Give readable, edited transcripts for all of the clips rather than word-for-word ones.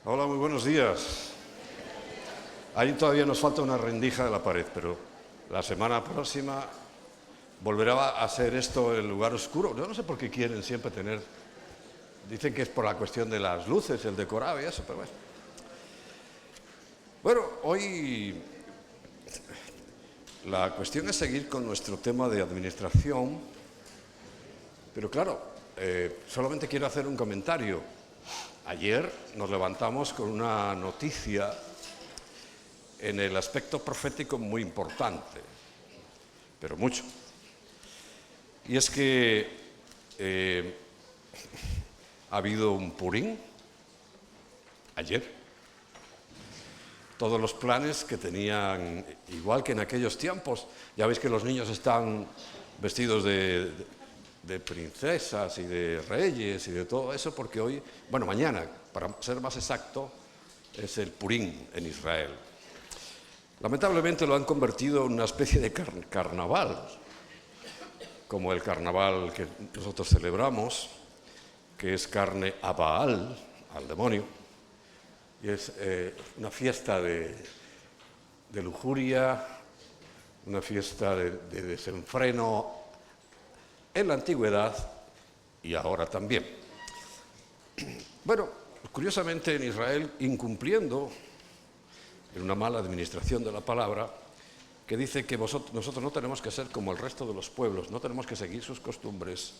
Hola, muy buenos días. Ahí todavía nos falta una rendija de la pared, pero la semana próxima volverá a ser esto el lugar oscuro. Yo no sé por qué quieren siempre tener... Dicen que es por la cuestión de las luces, el decorado y eso, pero bueno. Bueno, hoy la cuestión es seguir con nuestro tema de administración, pero claro, solamente quiero hacer un comentario. Ayer nos levantamos con una noticia en el aspecto profético muy importante, pero mucho. Y es que ha habido un Purim ayer. Todos los planes que tenían, igual que en aquellos tiempos, ya veis que los niños están vestidos de princesas y de reyes y de todo eso, porque hoy, bueno, mañana, para ser más exacto, es el Purim en Israel. Lamentablemente lo han convertido en una especie de carnaval, como el carnaval que nosotros celebramos, que es carne a Baal, al demonio, y es una fiesta de lujuria, una fiesta de desenfreno en la antigüedad y ahora también. Bueno, curiosamente en Israel, incumpliendo en una mala administración de la palabra, que dice que nosotros no tenemos que ser como el resto de los pueblos, no tenemos que seguir sus costumbres,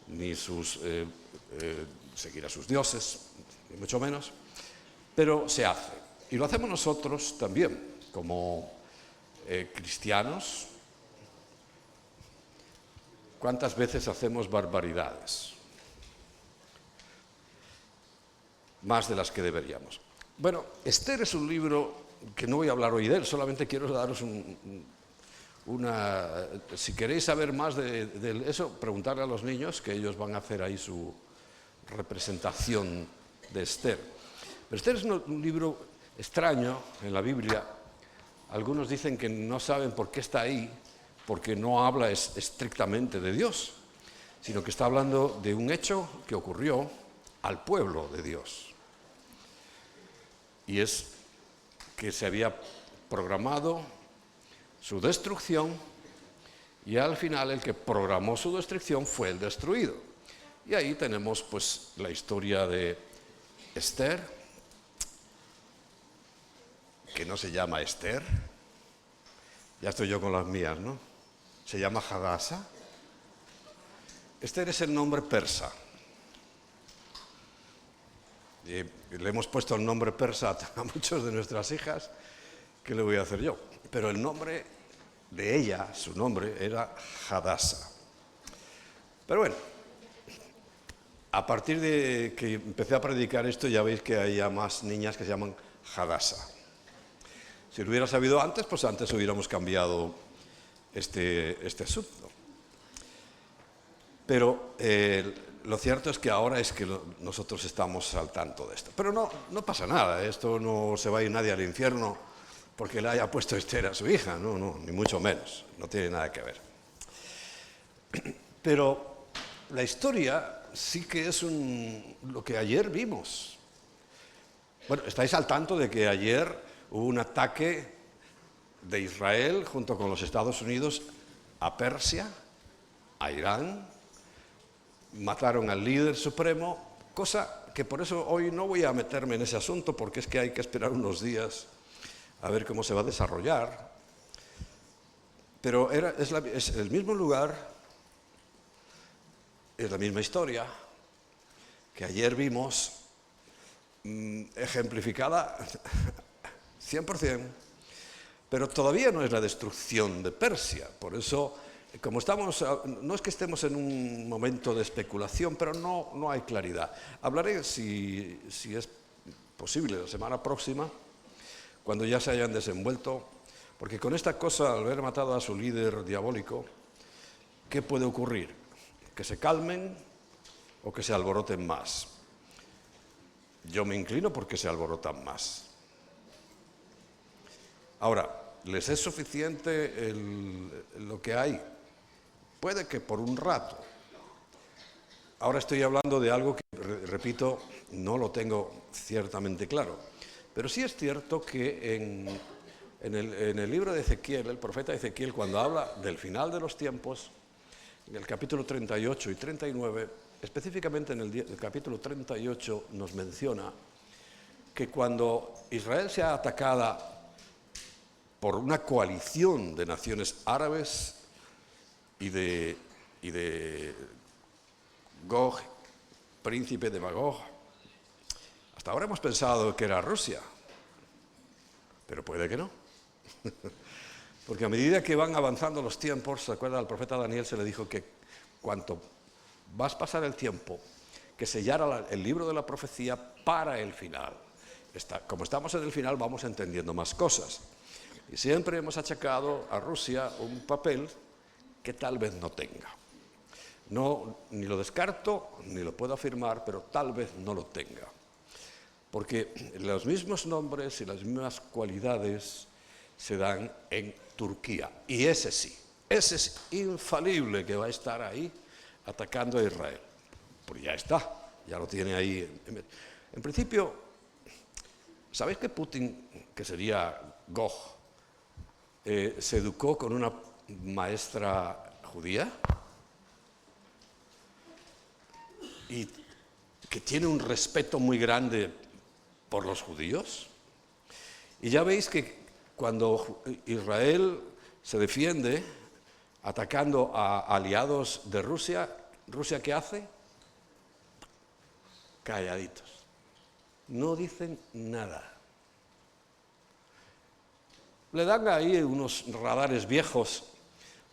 ni seguir a sus dioses, ni mucho menos, pero se hace. Y lo hacemos nosotros también, como cristianos. ¿Cuántas veces hacemos barbaridades? Más de las que deberíamos. Bueno, Esther es un libro que no voy a hablar hoy de él, solamente quiero daros si queréis saber más de eso, preguntarle a los niños, que ellos van a hacer ahí su representación de Esther. Pero Esther es un libro extraño en la Biblia. Algunos dicen que no saben por qué está ahí, porque no habla estrictamente de Dios, sino que está hablando de un hecho que ocurrió al pueblo de Dios. Y es que se había programado su destrucción y al final el que programó su destrucción fue el destruido. Y ahí tenemos pues la historia de Esther, que no se llama Esther, ya estoy yo con las mías, ¿no? Se llama Hadasa. Esther es el nombre persa. Le hemos puesto el nombre persa a muchas de nuestras hijas. ¿Qué le voy a hacer yo? Pero el nombre de ella, su nombre, era Hadasa. Pero bueno, a partir de que empecé a predicar esto, ya veis que hay ya más niñas que se llaman Hadasa. Si lo hubiera sabido antes, pues antes hubiéramos cambiado este asunto. Pero lo cierto es que ahora es que nosotros estamos al tanto de esto. Pero no pasa nada, esto no se va a ir nadie al infierno porque le haya puesto Esther a su hija, no, ni mucho menos, no tiene nada que ver. Pero la historia sí que es lo que ayer vimos. Bueno, estáis al tanto de que ayer hubo un ataque de Israel junto con los Estados Unidos a Persia, a Irán. Mataron al líder supremo, cosa que por eso hoy no voy a meterme en ese asunto, porque es que hay que esperar unos días a ver cómo se va a desarrollar. Pero es el mismo lugar, es la misma historia que ayer vimos, ejemplificada 100%, pero todavía no es la destrucción de Persia. Por eso, como no es que estemos en un momento de especulación, pero no hay claridad. Hablaré, si es posible, la semana próxima, cuando ya se hayan desenvuelto, porque con esta cosa, al haber matado a su líder diabólico, ¿qué puede ocurrir? Que se calmen o que se alboroten más. Yo me inclino porque se alborotan más. Ahora, ¿les es suficiente lo que hay? Puede que por un rato, Ahora estoy hablando de algo que, repito, no lo tengo ciertamente claro. Pero sí es cierto que en el libro de Ezequiel, el profeta Ezequiel, cuando habla del final de los tiempos, en el capítulo 38 y 39, específicamente en el capítulo 38 nos menciona que cuando Israel sea atacada por una coalición de naciones árabes y de Gog, príncipe de Magog, hasta ahora hemos pensado que era Rusia, pero puede que no. Porque a medida que van avanzando los tiempos, ¿se acuerda? Al profeta Daniel se le dijo que cuanto vas a pasar el tiempo, que sellara el libro de la profecía para el final. Como estamos en el final, vamos entendiendo más cosas. Y siempre hemos achacado a Rusia un papel que tal vez no tenga. No, ni lo descarto, ni lo puedo afirmar, pero tal vez no lo tenga. Porque los mismos nombres y las mismas cualidades se dan en Turquía. Y ese sí, ese es infalible que va a estar ahí atacando a Israel. Pues ya está, ya lo tiene ahí. En principio, ¿sabéis que Putin, que sería Gog, se educó con una maestra judía? Y que tiene un respeto muy grande por los judíos. Y ya veis que cuando Israel se defiende atacando a aliados de Rusia, ¿Rusia qué hace? Calladitos. No dicen nada. Le dan ahí unos radares viejos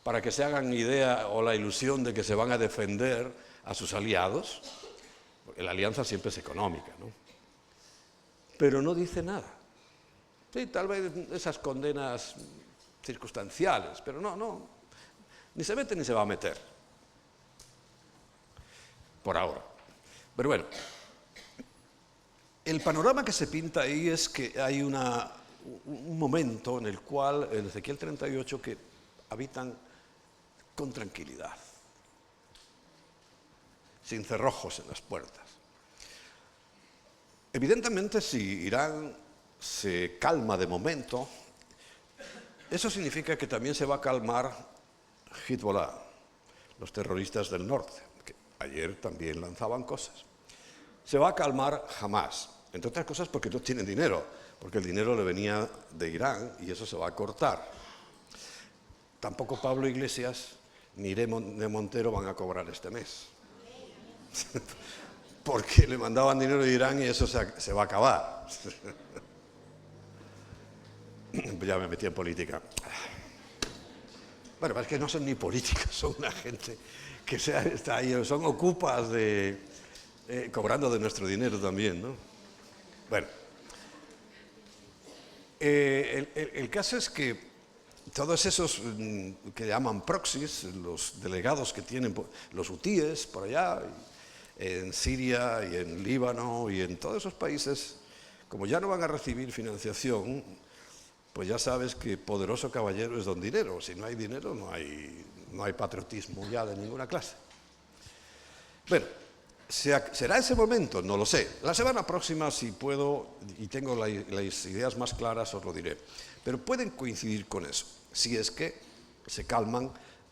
para que se hagan idea o la ilusión de que se van a defender a sus aliados, porque la alianza siempre es económica, ¿no? Pero no dice nada. Sí, tal vez esas condenas circunstanciales, pero no, ni se mete ni se va a meter, por ahora. Pero bueno, el panorama que se pinta ahí es que hay un momento en el cual, en Ezequiel 38, que habitan con tranquilidad, sin cerrojos en las puertas. Evidentemente, si Irán se calma de momento, eso significa que también se va a calmar Hezbollah, los terroristas del norte, que ayer también lanzaban cosas. Se va a calmar Hamás, entre otras cosas porque no tienen dinero, porque el dinero le venía de Irán y eso se va a cortar. Tampoco Pablo Iglesias ni Irene Montero van a cobrar este mes. Porque le mandaban dinero de Irán y eso se va a acabar. Ya me metí en política. Bueno, es que no son ni políticos, son una gente que está ahí, son ocupas cobrando de nuestro dinero también, ¿no? Bueno, el caso es que todos esos que llaman proxies, los delegados que tienen los hutíes por allá, en Siria y en Líbano y en todos esos países, como ya no van a recibir financiación, pues ya sabes que poderoso caballero es don dinero. Si no hay dinero, no hay patriotismo ya de ninguna clase. Bueno, ¿será ese momento? No lo sé. La semana próxima, si puedo y tengo las ideas más claras, os lo diré. Pero pueden coincidir con eso, si es que se calman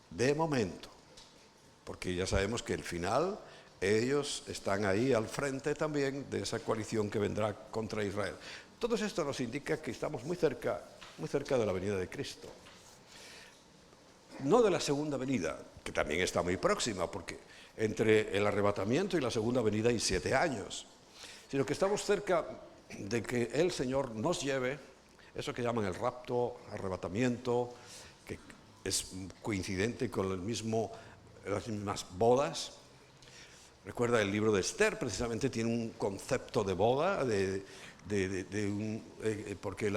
de momento. Porque ya sabemos que el final, ellos están ahí al frente también de esa coalición que vendrá contra Israel. Todo esto nos indica que estamos muy cerca de la venida de Cristo. No de la segunda venida, que también está muy próxima, porque entre el arrebatamiento y la segunda venida hay 7 años, sino que estamos cerca de que el Señor nos lleve, eso que llaman el rapto, arrebatamiento, que es coincidente con las mismas bodas. Recuerda, el libro de Esther precisamente tiene un concepto de boda, porque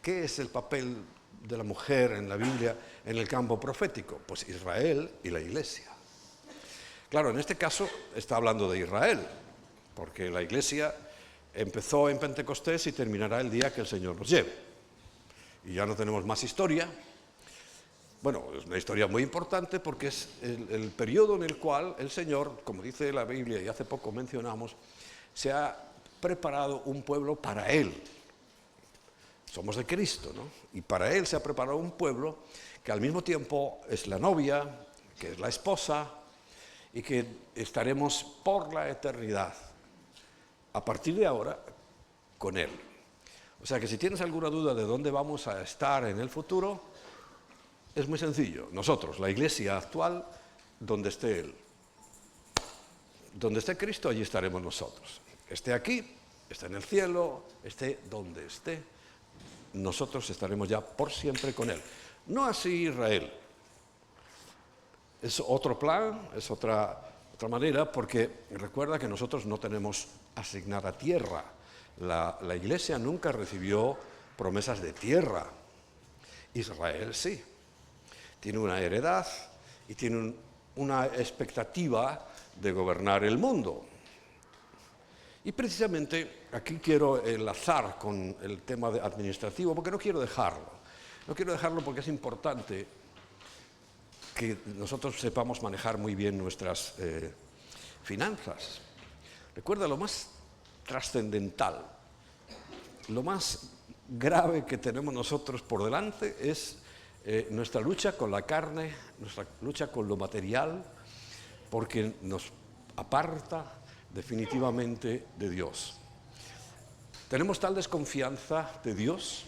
¿qué es el papel de la mujer en la Biblia en el campo profético? Pues Israel y la Iglesia. Claro, en este caso está hablando de Israel, porque la Iglesia empezó en Pentecostés y terminará el día que el Señor nos lleve. Y ya no tenemos más historia, Bueno, es una historia muy importante porque es el periodo en el cual el Señor, como dice la Biblia y hace poco mencionamos, se ha preparado un pueblo para Él. Somos de Cristo, ¿no? Y para Él se ha preparado un pueblo que al mismo tiempo es la novia, que es la esposa, y que estaremos por la eternidad, a partir de ahora, con Él. O sea que si tienes alguna duda de dónde vamos a estar en el futuro, es muy sencillo. Nosotros, la iglesia actual, donde esté Él. Donde esté Cristo, allí estaremos nosotros. Esté aquí, esté en el cielo, esté donde esté, nosotros estaremos ya por siempre con Él. No así Israel. Es otro plan, es otra manera, porque recuerda que nosotros no tenemos asignada tierra. La iglesia nunca recibió promesas de tierra. Israel sí. Tiene una heredad y tiene una expectativa de gobernar el mundo. Y precisamente aquí quiero enlazar con el tema administrativo, porque no quiero dejarlo. No quiero dejarlo porque es importante que nosotros sepamos manejar muy bien nuestras finanzas. Recuerda, lo más trascendental, lo más grave que tenemos nosotros por delante es nuestra lucha con la carne, nuestra lucha con lo material, porque nos aparta definitivamente de Dios. Tenemos tal desconfianza de Dios,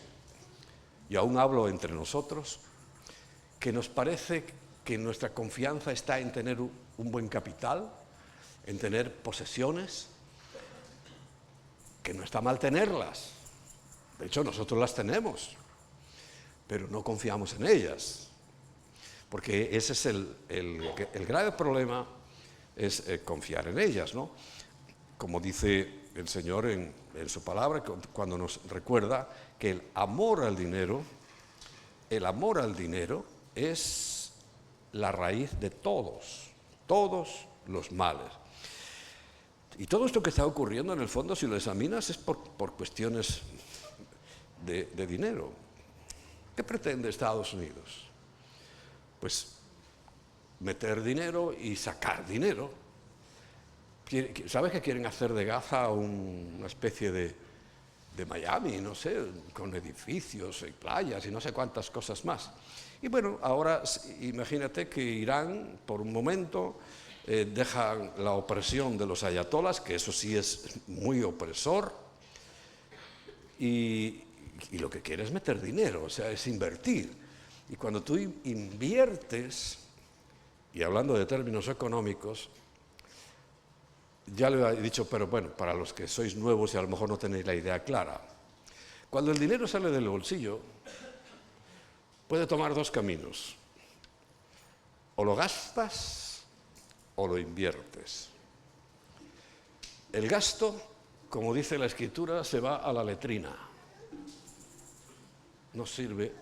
y aún hablo entre nosotros, que nos parece que nuestra confianza está en tener un buen capital, en tener posesiones, que no está mal tenerlas. De hecho, nosotros las tenemos, pero no confiamos en ellas, porque ese es el grave problema, es confiar en ellas, ¿no? Como dice el Señor en su palabra, cuando nos recuerda que el amor al dinero es la raíz de todos los males. Y todo esto que está ocurriendo, en el fondo, si lo examinas, es por cuestiones de dinero. ¿Qué pretende Estados Unidos? Pues meter dinero y sacar dinero. ¿Sabes que quieren hacer de Gaza una especie de Miami, no sé, con edificios y playas y no sé cuántas cosas más? Y bueno, ahora imagínate que Irán, por un momento, deja la opresión de los ayatolas, que eso sí es muy opresor, y lo que quiere es meter dinero, o sea, es invertir. Y cuando tú inviertes, y hablando de términos económicos, ya le he dicho, pero bueno, para los que sois nuevos y a lo mejor no tenéis la idea clara, cuando el dinero sale del bolsillo, puede tomar dos caminos. O lo gastas o lo inviertes. El gasto, como dice la Escritura, se va a la letrina. No sirve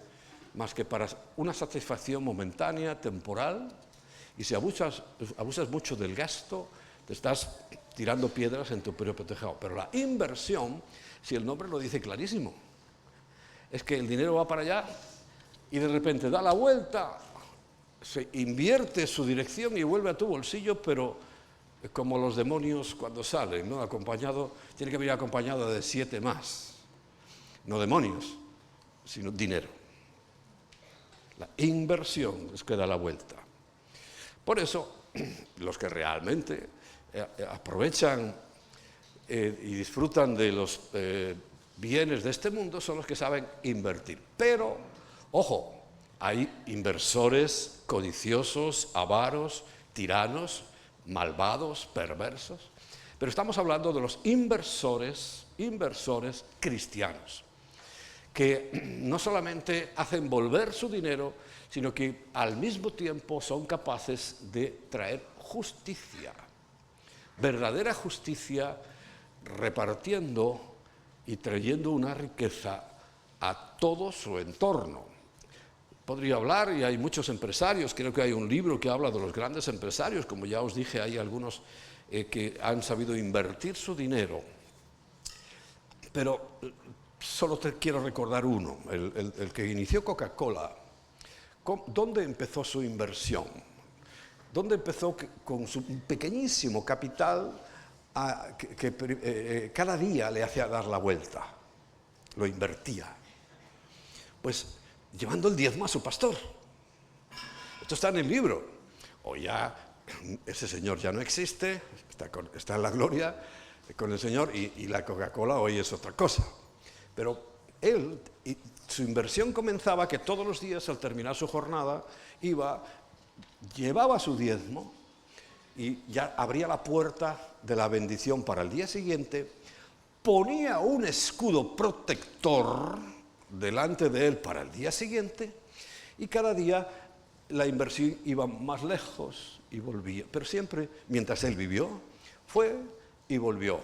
más que para una satisfacción momentánea, temporal, y si abusas mucho del gasto, te estás tirando piedras en tu propio tejado. Pero la inversión, si el nombre lo dice clarísimo, es que el dinero va para allá y de repente da la vuelta, se invierte su dirección y vuelve a tu bolsillo, pero como los demonios cuando salen, ¿no? Tiene que venir acompañado de 7 más. No demonios, sino dinero. La inversión es que da la vuelta. Por eso, los que realmente aprovechan y disfrutan de los bienes de este mundo son los que saben invertir. Pero, ojo, hay inversores codiciosos, avaros, tiranos, malvados, perversos. Pero estamos hablando de los inversores cristianos, que no solamente hacen volver su dinero, sino que al mismo tiempo son capaces de traer justicia, verdadera justicia, repartiendo y trayendo una riqueza a todo su entorno. Podría hablar, y hay muchos empresarios, creo que hay un libro que habla de los grandes empresarios, como ya os dije, hay algunos que han sabido invertir su dinero. Pero solo te quiero recordar uno, el que inició Coca-Cola ¿dónde empezó su inversión? ¿Dónde empezó con su pequeñísimo capital que cada día le hacía dar la vuelta? Lo invertía. Pues llevando el diezmo a su pastor. Esto está en el libro. O ya ese señor ya no existe, está en la gloria con el Señor, y la Coca-Cola hoy es otra cosa. Pero él, su inversión comenzaba que todos los días al terminar su jornada llevaba su diezmo y ya abría la puerta de la bendición para el día siguiente, ponía un escudo protector delante de él para el día siguiente, y cada día la inversión iba más lejos y volvía. Pero siempre, mientras él vivió, fue y volvió.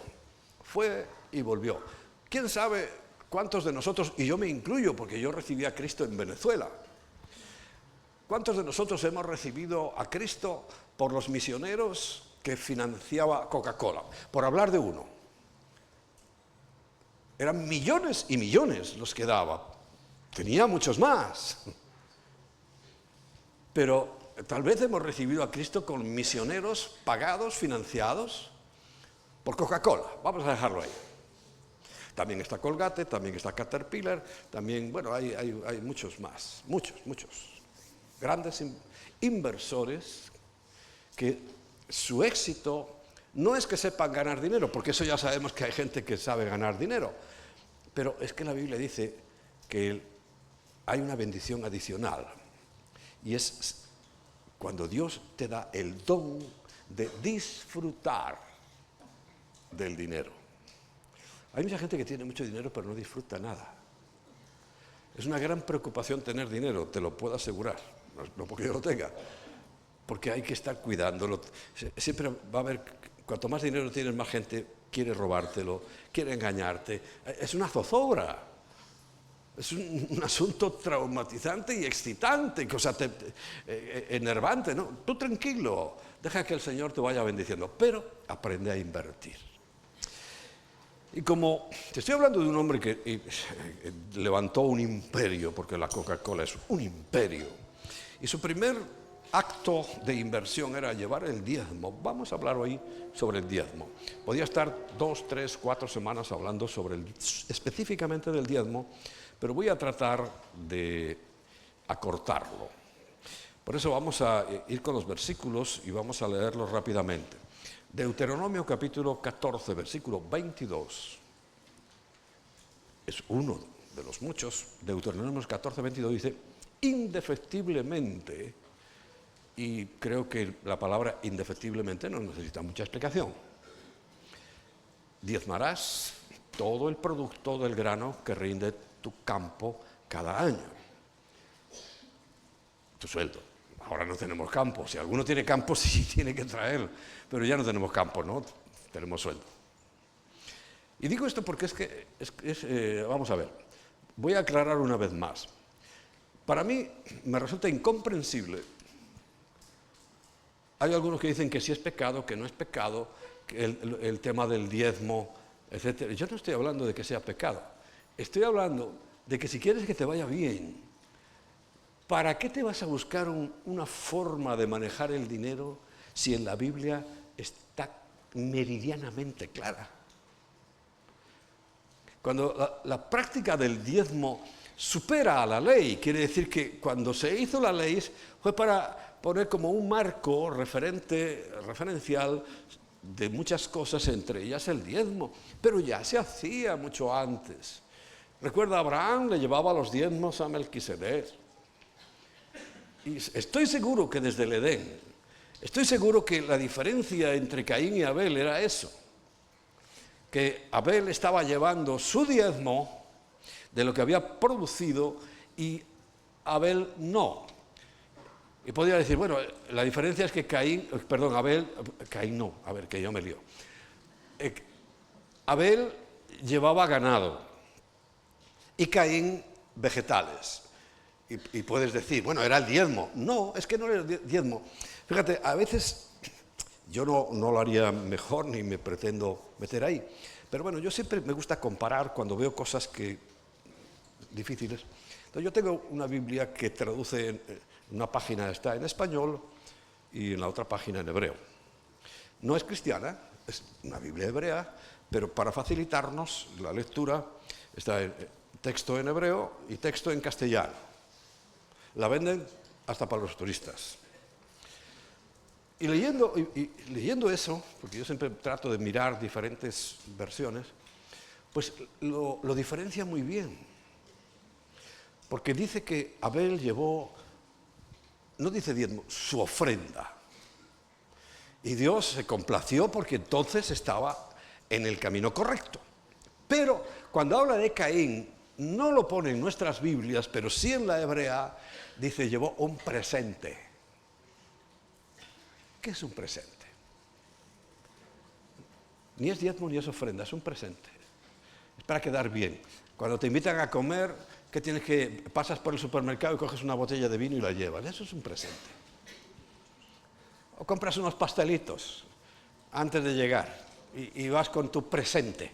Fue y volvió. ¿Quién sabe cuántos de nosotros, y yo me incluyo porque yo recibí a Cristo en Venezuela, cuántos de nosotros hemos recibido a Cristo por los misioneros que financiaba Coca-Cola? Por hablar de uno. Eran millones y millones los que daba. Tenía muchos más. Pero tal vez hemos recibido a Cristo con misioneros pagados, financiados por Coca-Cola. Vamos a dejarlo ahí. También está Colgate, también está Caterpillar, también, bueno, hay muchos más, muchos grandes inversores que su éxito no es que sepan ganar dinero, porque eso ya sabemos que hay gente que sabe ganar dinero, pero es que la Biblia dice que hay una bendición adicional, y es cuando Dios te da el don de disfrutar del dinero. Hay mucha gente que tiene mucho dinero pero no disfruta nada. Es una gran preocupación tener dinero, te lo puedo asegurar, no porque yo lo tenga, porque hay que estar cuidándolo. Siempre va a haber, cuanto más dinero tienes, más gente quiere robártelo, quiere engañarte. Es una zozobra, es un asunto traumatizante y excitante, enervante, ¿no? Tú tranquilo, deja que el Señor te vaya bendiciendo, pero aprende a invertir. Y como te estoy hablando de un hombre que levantó un imperio, porque la Coca-Cola es un imperio, y su primer acto de inversión era llevar el diezmo. Vamos a hablar hoy sobre el diezmo. Podía estar 2, 3, 4 semanas hablando específicamente del diezmo, pero voy a tratar de acortarlo. Por eso vamos a ir con los versículos y vamos a leerlos rápidamente. Deuteronomio capítulo 14, versículo 22. Es uno de los muchos. Deuteronomio 14, 22 dice, indefectiblemente, y creo que la palabra indefectiblemente no necesita mucha explicación. Diezmarás todo el producto del grano que rinde tu campo cada año. Tu sueldo. Ahora no tenemos campo. Si alguno tiene campo, sí tiene que traer. Pero ya no tenemos campo, ¿no? Tenemos sueldo. Y digo esto porque vamos a ver, voy a aclarar una vez más. Para mí me resulta incomprensible. Hay algunos que dicen que sí es pecado, que no es pecado, que el tema del diezmo, etc. Yo no estoy hablando de que sea pecado. Estoy hablando de que si quieres que te vaya bien, ¿para qué te vas a buscar una forma de manejar el dinero si en la Biblia está meridianamente clara? Cuando la práctica del diezmo supera a la ley, quiere decir que cuando se hizo la ley fue para poner como un marco referencial de muchas cosas, entre ellas el diezmo, pero ya se hacía mucho antes. Recuerda, Abraham le llevaba los diezmos a Melquisedec. Y estoy seguro que desde el Edén, estoy seguro que la diferencia entre Caín y Abel era eso, que Abel estaba llevando su diezmo de lo que había producido y Abel no. Y podría decir, bueno, la diferencia es que Caín no, a ver, que yo me lío. Abel llevaba ganado y Caín vegetales. Y puedes decir, bueno, era el diezmo. No, es que no era el diezmo. Fíjate, a veces yo no lo haría mejor ni me pretendo meter ahí. Pero bueno, yo siempre me gusta comparar cuando veo cosas difíciles. Entonces yo tengo una Biblia que traduce Una página está en español y en la otra página en hebreo. No es cristiana, es una Biblia hebrea, pero para facilitarnos la lectura está en texto en hebreo y texto en castellano. La venden hasta para los turistas. Y leyendo eso, porque yo siempre trato de mirar diferentes versiones, pues lo diferencia muy bien. Porque dice que Abel llevó, no dice diezmo, su ofrenda. Y Dios se complació porque entonces estaba en el camino correcto. Pero cuando habla de Caín, no lo pone en nuestras Biblias, pero sí en la hebrea, dice llevó un presente. ¿Qué es un presente? Ni es diezmo ni es ofrenda, es un presente. Es para quedar bien. Cuando te invitan a comer, ¿qué tienes que? Pasas por el supermercado y coges una botella de vino y la llevas. Eso es un presente. O compras unos pastelitos antes de llegar y vas con tu presente.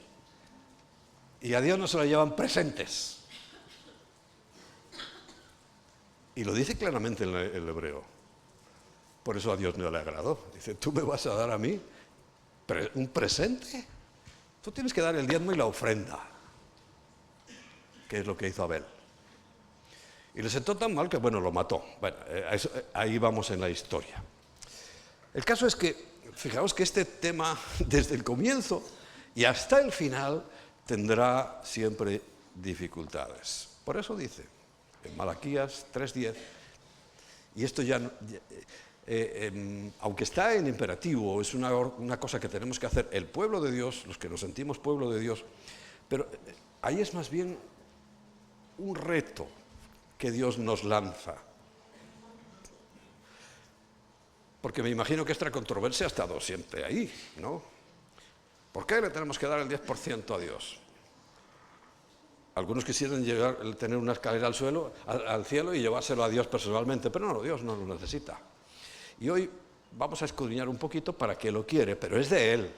Y a Dios no se lo llevan presentes. Y lo dice claramente en el hebreo. Por eso a Dios no le agradó. Dice, ¿tú me vas a dar a mí un presente? Tú tienes que dar el diezmo y la ofrenda, que es lo que hizo Abel. Y le sentó tan mal que, bueno, lo mató. Bueno, ahí vamos en la historia. El caso es que, fijaos que este tema, desde el comienzo y hasta el final, tendrá siempre dificultades. Por eso dice, en Malaquías 3:10, y esto ya aunque está en imperativo, es una cosa que tenemos que hacer el pueblo de Dios, los que nos sentimos pueblo de Dios, pero ahí es más bien un reto que Dios nos lanza. Porque me imagino que esta controversia ha estado siempre ahí, ¿no? ¿Por qué le tenemos que dar el 10% a Dios? Algunos quisieran tener una escalera al cielo y llevárselo a Dios personalmente, pero no, Dios no lo necesita. Y hoy vamos a escudriñar un poquito para qué lo quiere, pero es de Él.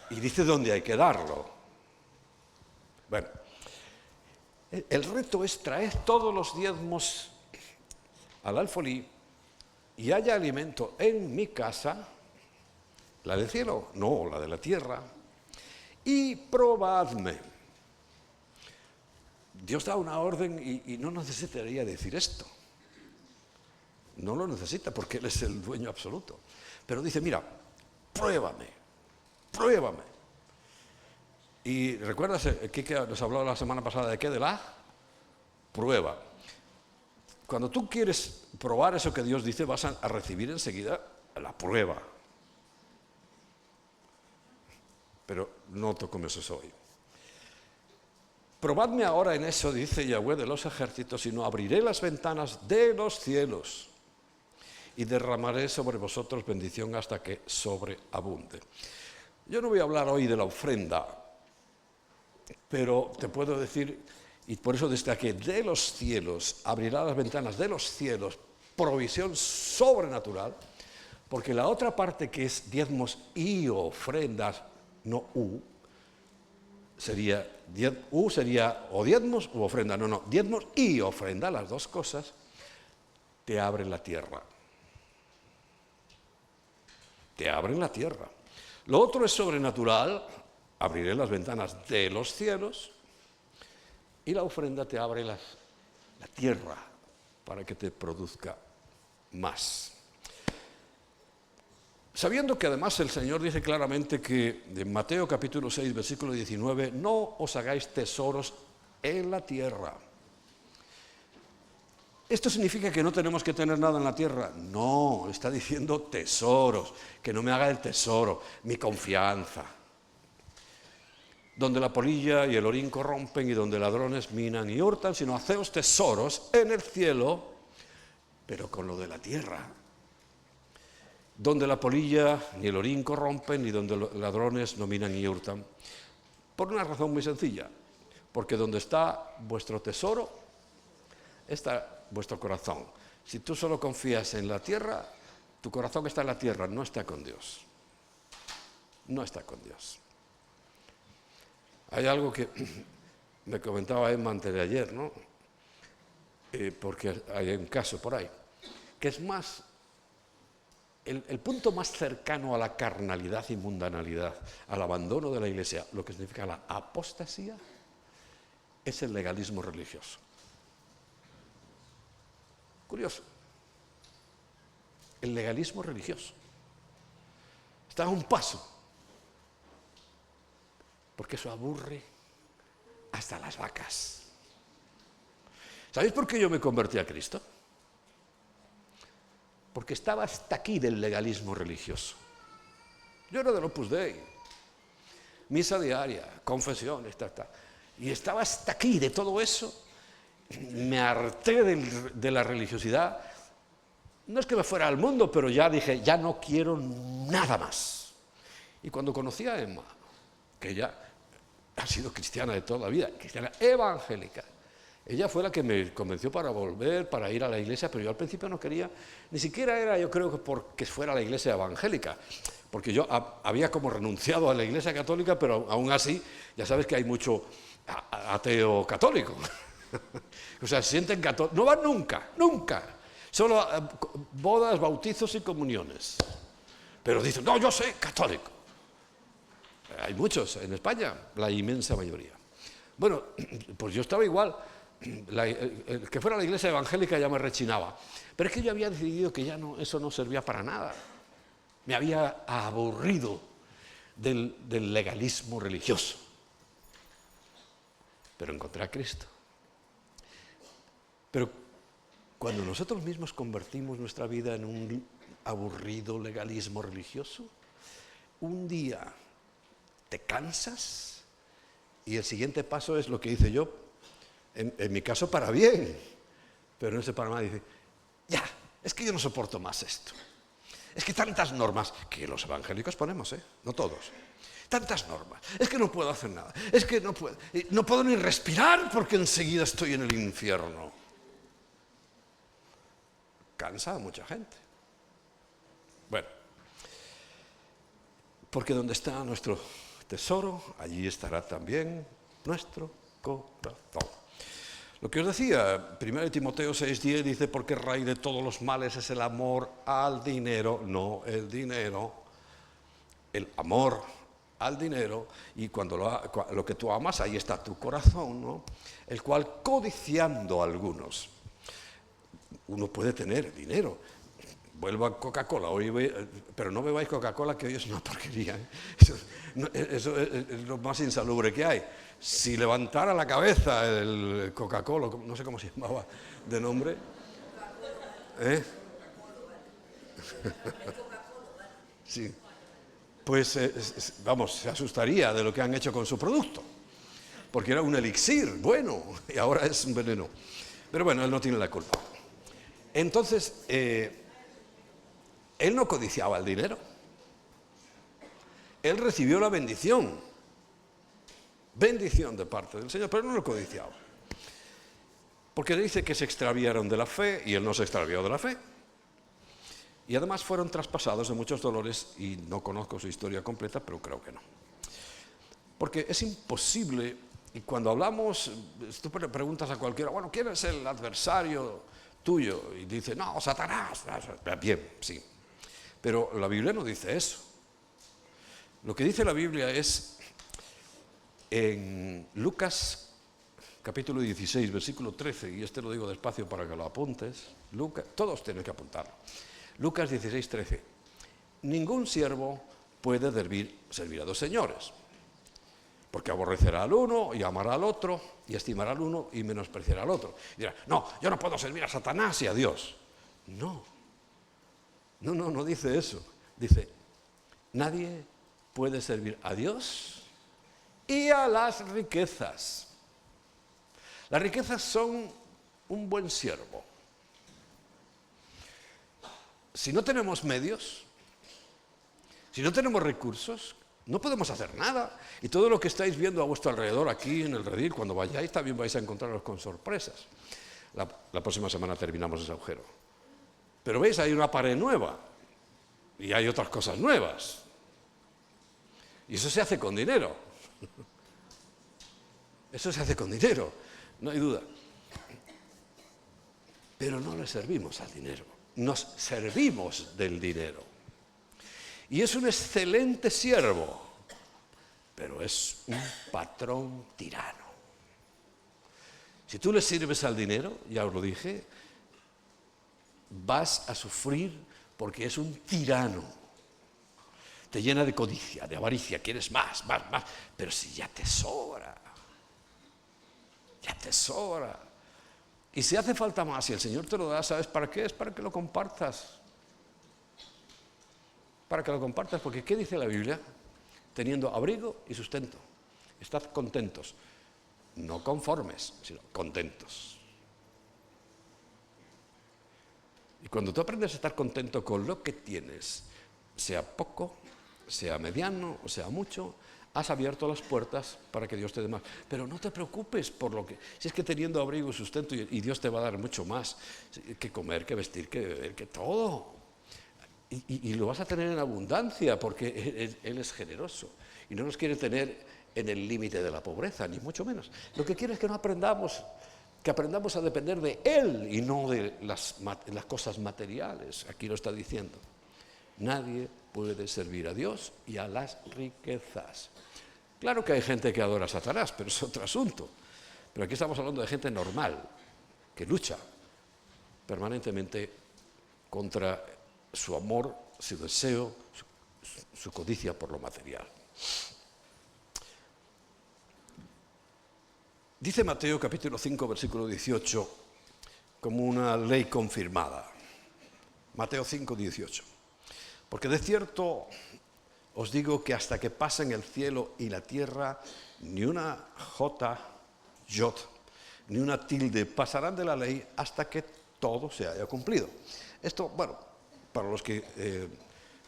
Y dice dónde hay que darlo. Bueno, el reto es traer todos los diezmos al alfolí y haya alimento en mi casa, la del cielo, no, la de la tierra, y probadme. Dios da una orden y no necesitaría decir esto. No lo necesita porque Él es el dueño absoluto. Pero dice, mira, pruébame. Y recuerdas, Kike nos habló la semana pasada de qué, de la prueba. Cuando tú quieres probar eso que Dios dice, vas a recibir enseguida la prueba. Pero no toco eso hoy. Probadme ahora en eso, dice Yahweh de los ejércitos, y no abriré las ventanas de los cielos y derramaré sobre vosotros bendición hasta que sobreabunde. Yo no voy a hablar hoy de la ofrenda, pero te puedo decir, y por eso desde aquí, de los cielos, abrirá las ventanas de los cielos, provisión sobrenatural, porque la otra parte que es diezmos y ofrendas, no sería o diezmos u ofrenda, no, diezmos y ofrenda, las dos cosas, te abren la tierra. Te abren la tierra. Lo otro es sobrenatural, abriré las ventanas de los cielos, y la ofrenda te abre la tierra para que te produzca más. Sabiendo que además el Señor dice claramente que en Mateo capítulo 6, versículo 19, no os hagáis tesoros en la tierra. ¿Esto significa que no tenemos que tener nada en la tierra? No, está diciendo tesoros, que no me haga el tesoro, mi confianza. Donde la polilla y el orín corrompen y donde ladrones minan y hurtan, sino haceos tesoros en el cielo, pero con lo de la tierra. Donde la polilla ni el orín corrompen y donde los ladrones no minan y hurtan. Por una razón muy sencilla, porque donde está vuestro tesoro, está vuestro corazón. Si tú solo confías en la tierra, tu corazón está en la tierra, no está con Dios. No está con Dios. Hay algo que me comentaba Emma antes de ayer, ¿no? porque hay un caso por ahí, que es más, el punto más cercano a la carnalidad y mundanalidad, al abandono de la Iglesia, lo que significa la apostasía, es el legalismo religioso. Curioso. El legalismo religioso. Está a un paso. Porque eso aburre hasta las vacas. ¿Sabéis por qué yo me convertí a Cristo? Porque estaba hasta aquí del legalismo religioso. Yo era del Opus Dei, misa diaria, confesiones, y estaba hasta aquí de todo eso. Me harté de la religiosidad. No es que me fuera al mundo, pero ya dije, ya no quiero nada más. Y cuando conocí a Emma, que ella ha sido cristiana de toda la vida, cristiana evangélica, ella fue la que me convenció para volver, para ir a la iglesia, pero yo al principio no quería, ni siquiera era, yo creo que porque fuera a la iglesia evangélica, porque yo había como renunciado a la iglesia católica, pero aún así, ya sabes que hay mucho ateo católico. O sea, se sienten católicos, no van nunca, nunca. Solo bodas, bautizos y comuniones. Pero dicen, no, yo soy católico. Hay muchos en España, la inmensa mayoría. Bueno, pues yo estaba igual. El que fuera a la iglesia evangélica ya me rechinaba. Pero es que yo había decidido que ya no, eso no servía para nada. Me había aburrido del legalismo religioso. Pero encontré a Cristo. Pero cuando nosotros mismos convertimos nuestra vida en un aburrido legalismo religioso, un día te cansas y el siguiente paso es lo que hice yo, en mi caso para bien, pero no sé para mal, dice, ya, es que yo no soporto más esto. Es que tantas normas, que los evangélicos ponemos, no todos, tantas normas, es que no puedo hacer nada, es que no puedo ni respirar porque enseguida estoy en el infierno. Cansa a mucha gente. Bueno, porque donde está nuestro tesoro, allí estará también nuestro corazón. Lo que os decía, 1 Timoteo 6:10 dice, porque raíz de todos los males es el amor al dinero, no el dinero, el amor al dinero, y cuando lo que tú amas, ahí está tu corazón, ¿no? El cual codiciando a algunos. Uno puede tener dinero. Vuelvo a Coca-Cola, pero no bebáis Coca-Cola, que hoy es una porquería. Eso es lo más insalubre que hay. Si levantara la cabeza el Coca-Cola, no sé cómo se llamaba de nombre, sí, pues vamos, se asustaría de lo que han hecho con su producto, porque era un elixir bueno y ahora es un veneno. Pero bueno, él no tiene la culpa. Entonces, él no codiciaba el dinero. Él recibió la bendición de parte del Señor, pero no lo codiciaba. Porque dice que se extraviaron de la fe y él no se extravió de la fe. Y además fueron traspasados de muchos dolores y no conozco su historia completa, pero creo que no. Porque es imposible, y cuando hablamos, tú preguntas a cualquiera, bueno, ¿quién es el adversario tuyo? Y dice, no, Satanás. Bien, sí. Pero la Biblia no dice eso. Lo que dice la Biblia es, en Lucas capítulo 16, versículo 13, y lo digo despacio para que lo apuntes, todos tienen que apuntarlo. Lucas 16, 13. Ningún siervo puede servir a dos señores, porque aborrecerá al uno y amará al otro, y estimará al uno y menospreciará al otro. Y dirá, no, yo no puedo servir a Satanás y a Dios. No dice eso. Dice, nadie puede servir a Dios y a las riquezas. Las riquezas son un buen siervo. Si no tenemos medios, si no tenemos recursos, no podemos hacer nada. Y todo lo que estáis viendo a vuestro alrededor aquí en el redil, cuando vayáis también vais a encontraros con sorpresas. La próxima semana terminamos ese agujero. Pero veis, hay una pared nueva y hay otras cosas nuevas. Y eso se hace con dinero. Eso se hace con dinero, no hay duda. pero no le servimos al dinero, nos servimos del dinero. Y es un excelente siervo, pero es un patrón tirano. Si tú le sirves al dinero, ya os lo dije, vas a sufrir porque es un tirano. Te llena de codicia, de avaricia, quieres más, más, más. Pero si ya te sobra, ya te sobra. Y si hace falta más y el Señor te lo da, ¿sabes para qué? Es para que lo compartas. Para que lo compartas, porque ¿qué dice la Biblia? Teniendo abrigo y sustento. Estad contentos. No conformes, sino contentos. Y cuando tú aprendes a estar contento con lo que tienes, sea poco, sea mediano o sea mucho, has abierto las puertas para que Dios te dé más. Pero no te preocupes por lo que... Si es que teniendo abrigo y sustento y Dios te va a dar mucho más, que comer, que vestir, que beber, que todo. Y lo vas a tener en abundancia porque Él es generoso. Y no nos quiere tener en el límite de la pobreza, ni mucho menos. Lo que quiere es que no aprendamos, que aprendamos a depender de Él y no de las cosas materiales. Aquí lo está diciendo. Nadie puede servir a Dios y a las riquezas. Claro que hay gente que adora a Satanás, pero es otro asunto. Pero aquí estamos hablando de gente normal, que lucha permanentemente contra su amor, su deseo, su codicia por lo material. Dice Mateo capítulo 5, versículo 18, como una ley confirmada. Mateo 5, 18. Porque de cierto os digo que hasta que pasen el cielo y la tierra, ni una jota, ni una tilde pasarán de la ley hasta que todo se haya cumplido. Esto, bueno, para los que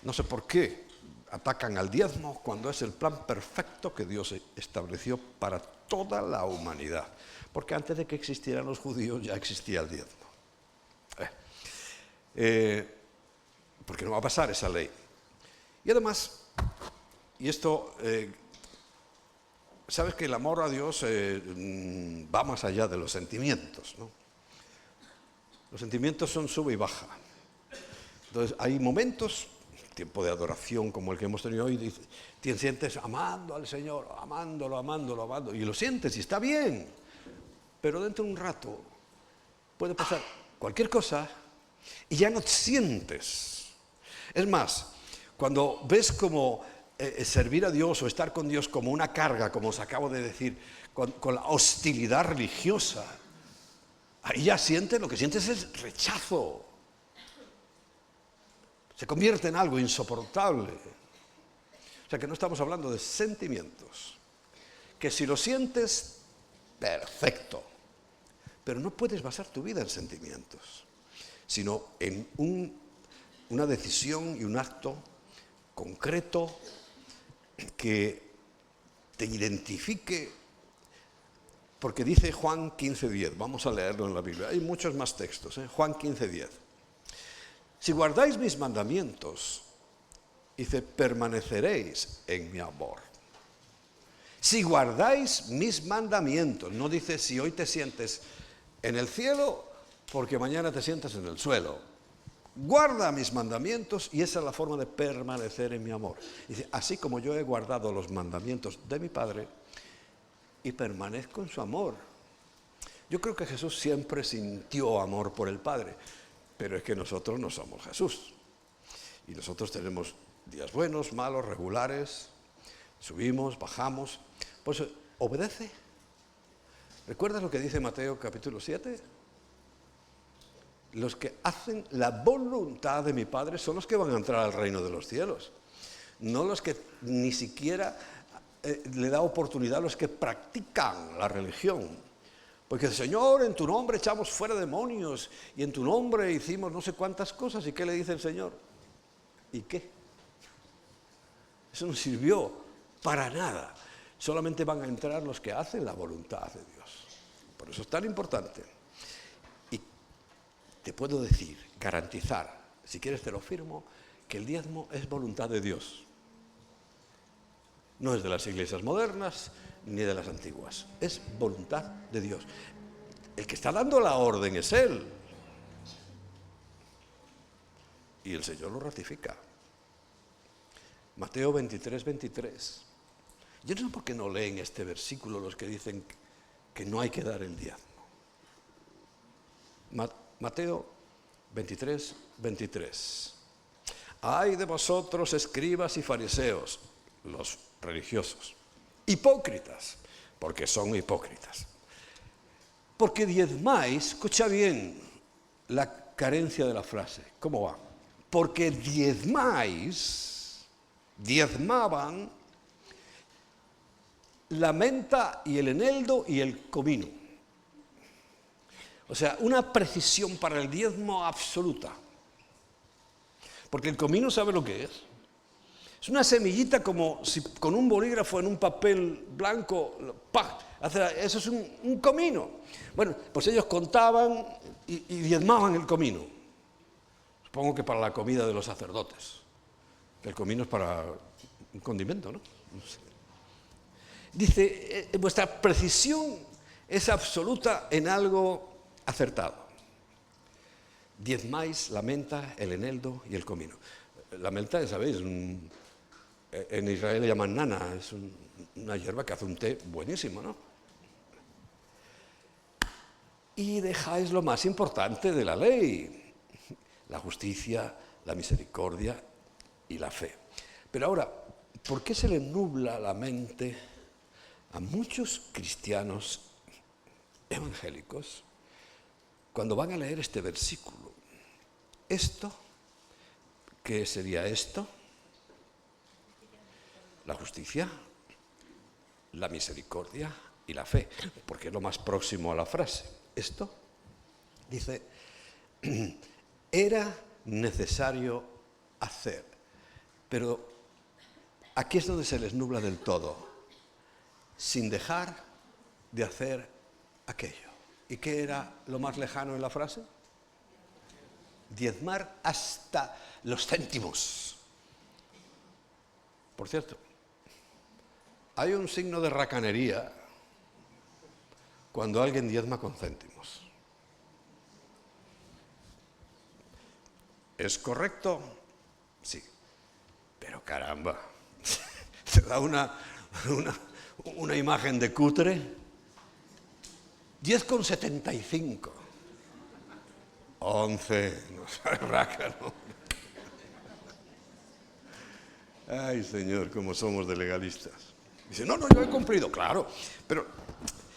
no sé por qué atacan al diezmo cuando es el plan perfecto que Dios estableció para toda la humanidad. Porque antes de que existieran los judíos ya existía el diezmo. Porque no va a pasar esa ley. Y además, y esto, sabes que el amor a Dios va más allá de los sentimientos, ¿no? Los sentimientos son sube y baja. Entonces, hay momentos, tiempo de adoración como el que hemos tenido hoy, te sientes amando al Señor, amándolo, amándolo, amándolo, y lo sientes y está bien, pero dentro de un rato puede pasar cualquier cosa y ya no te sientes. Es más, cuando ves como servir a Dios o estar con Dios como una carga, como os acabo de decir, con la hostilidad religiosa, ahí ya sientes, lo que sientes es rechazo. Se convierte en algo insoportable. O sea que no estamos hablando de sentimientos. Que si lo sientes, perfecto. Pero no puedes basar tu vida en sentimientos, sino en una decisión y un acto concreto que te identifique. Porque dice Juan 15:10, vamos a leerlo en la Biblia. Hay muchos más textos, Juan 15:10. Si guardáis mis mandamientos, dice, permaneceréis en mi amor. Si guardáis mis mandamientos, no dice si hoy te sientes en el cielo porque mañana te sientas en el suelo. Guarda mis mandamientos y esa es la forma de permanecer en mi amor. Dice, así como yo he guardado los mandamientos de mi Padre y permanezco en su amor. Yo creo que Jesús siempre sintió amor por el Padre. Pero es que nosotros no somos Jesús. Y nosotros tenemos días buenos, malos, regulares. Subimos, bajamos. Pues obedece. ¿Recuerdas lo que dice Mateo capítulo 7? Los que hacen la voluntad de mi Padre son los que van a entrar al reino de los cielos. No los que ni siquiera le da oportunidad a los que practican la religión. Porque el Señor, en tu nombre echamos fuera demonios y en tu nombre hicimos no sé cuántas cosas. ¿Y qué le dice el Señor? ¿Y qué? Eso no sirvió para nada. Solamente van a entrar los que hacen la voluntad de Dios. Por eso es tan importante. Y te puedo decir, garantizar, si quieres te lo firmo, que el diezmo es voluntad de Dios. No es de las iglesias modernas ni de las antiguas. Es voluntad de Dios. El que está dando la orden es Él. y el Señor lo ratifica. Mateo 23, 23. Yo no sé por qué no leen este versículo los que dicen que no hay que dar el diezmo. Mateo 23, 23. Ay de vosotros, escribas y fariseos, los religiosos, hipócritas, porque son hipócritas. Porque diezmáis, escucha bien la carencia de la frase, ¿cómo va? Porque diezmaban la menta y el eneldo y el comino. O sea, una precisión para el diezmo absoluta. Porque el comino, ¿sabe lo que es? Es una semillita como si con un bolígrafo en un papel blanco, ¡pah! Eso es un comino. Bueno, pues ellos contaban y diezmaban el comino. Supongo que para la comida de los sacerdotes. El comino es para un condimento, ¿no? No sé. Dice, vuestra precisión es absoluta en algo acertado. Diezmáis la menta, el eneldo y el comino. La menta, ¿sabéis? En Israel le llaman nana, es una hierba que hace un té buenísimo, ¿no? Y dejáis lo más importante de la ley, la justicia, la misericordia y la fe. Pero ahora, ¿por qué se le nubla la mente a muchos cristianos evangélicos cuando van a leer este versículo? ¿Esto? ¿Qué sería esto? La justicia, la misericordia y la fe, porque es lo más próximo a la frase. Esto, dice, era necesario hacer, pero aquí es donde se les nubla del todo, sin dejar de hacer aquello. ¿Y qué era lo más lejano en la frase? Diezmar hasta los céntimos. Por cierto, hay un signo de racanería cuando alguien diezma con céntimos. ¿Es correcto? Sí. Pero caramba, se da una imagen de cutre. 10,75. 11, no sabe rácano. Ay, Señor, cómo somos de legalistas. Dice, no, yo he cumplido, claro, pero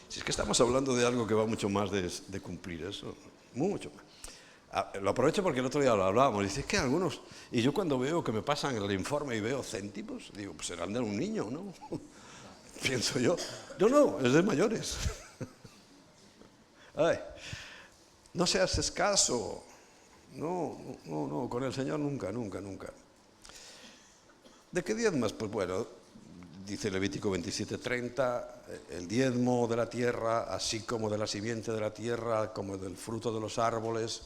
si es que estamos hablando de algo que va mucho más de cumplir eso, mucho más. Lo aprovecho porque el otro día lo hablábamos, dice, es que algunos, y yo cuando veo que me pasan el informe y veo céntimos, digo, pues serán de un niño, ¿no? Pienso yo, no, es de mayores. Ay, no seas escaso, no, con el Señor nunca. ¿De qué diezmas? Pues bueno, dice Levítico 27:30, el diezmo de la tierra, así como de la simiente de la tierra, como del fruto de los árboles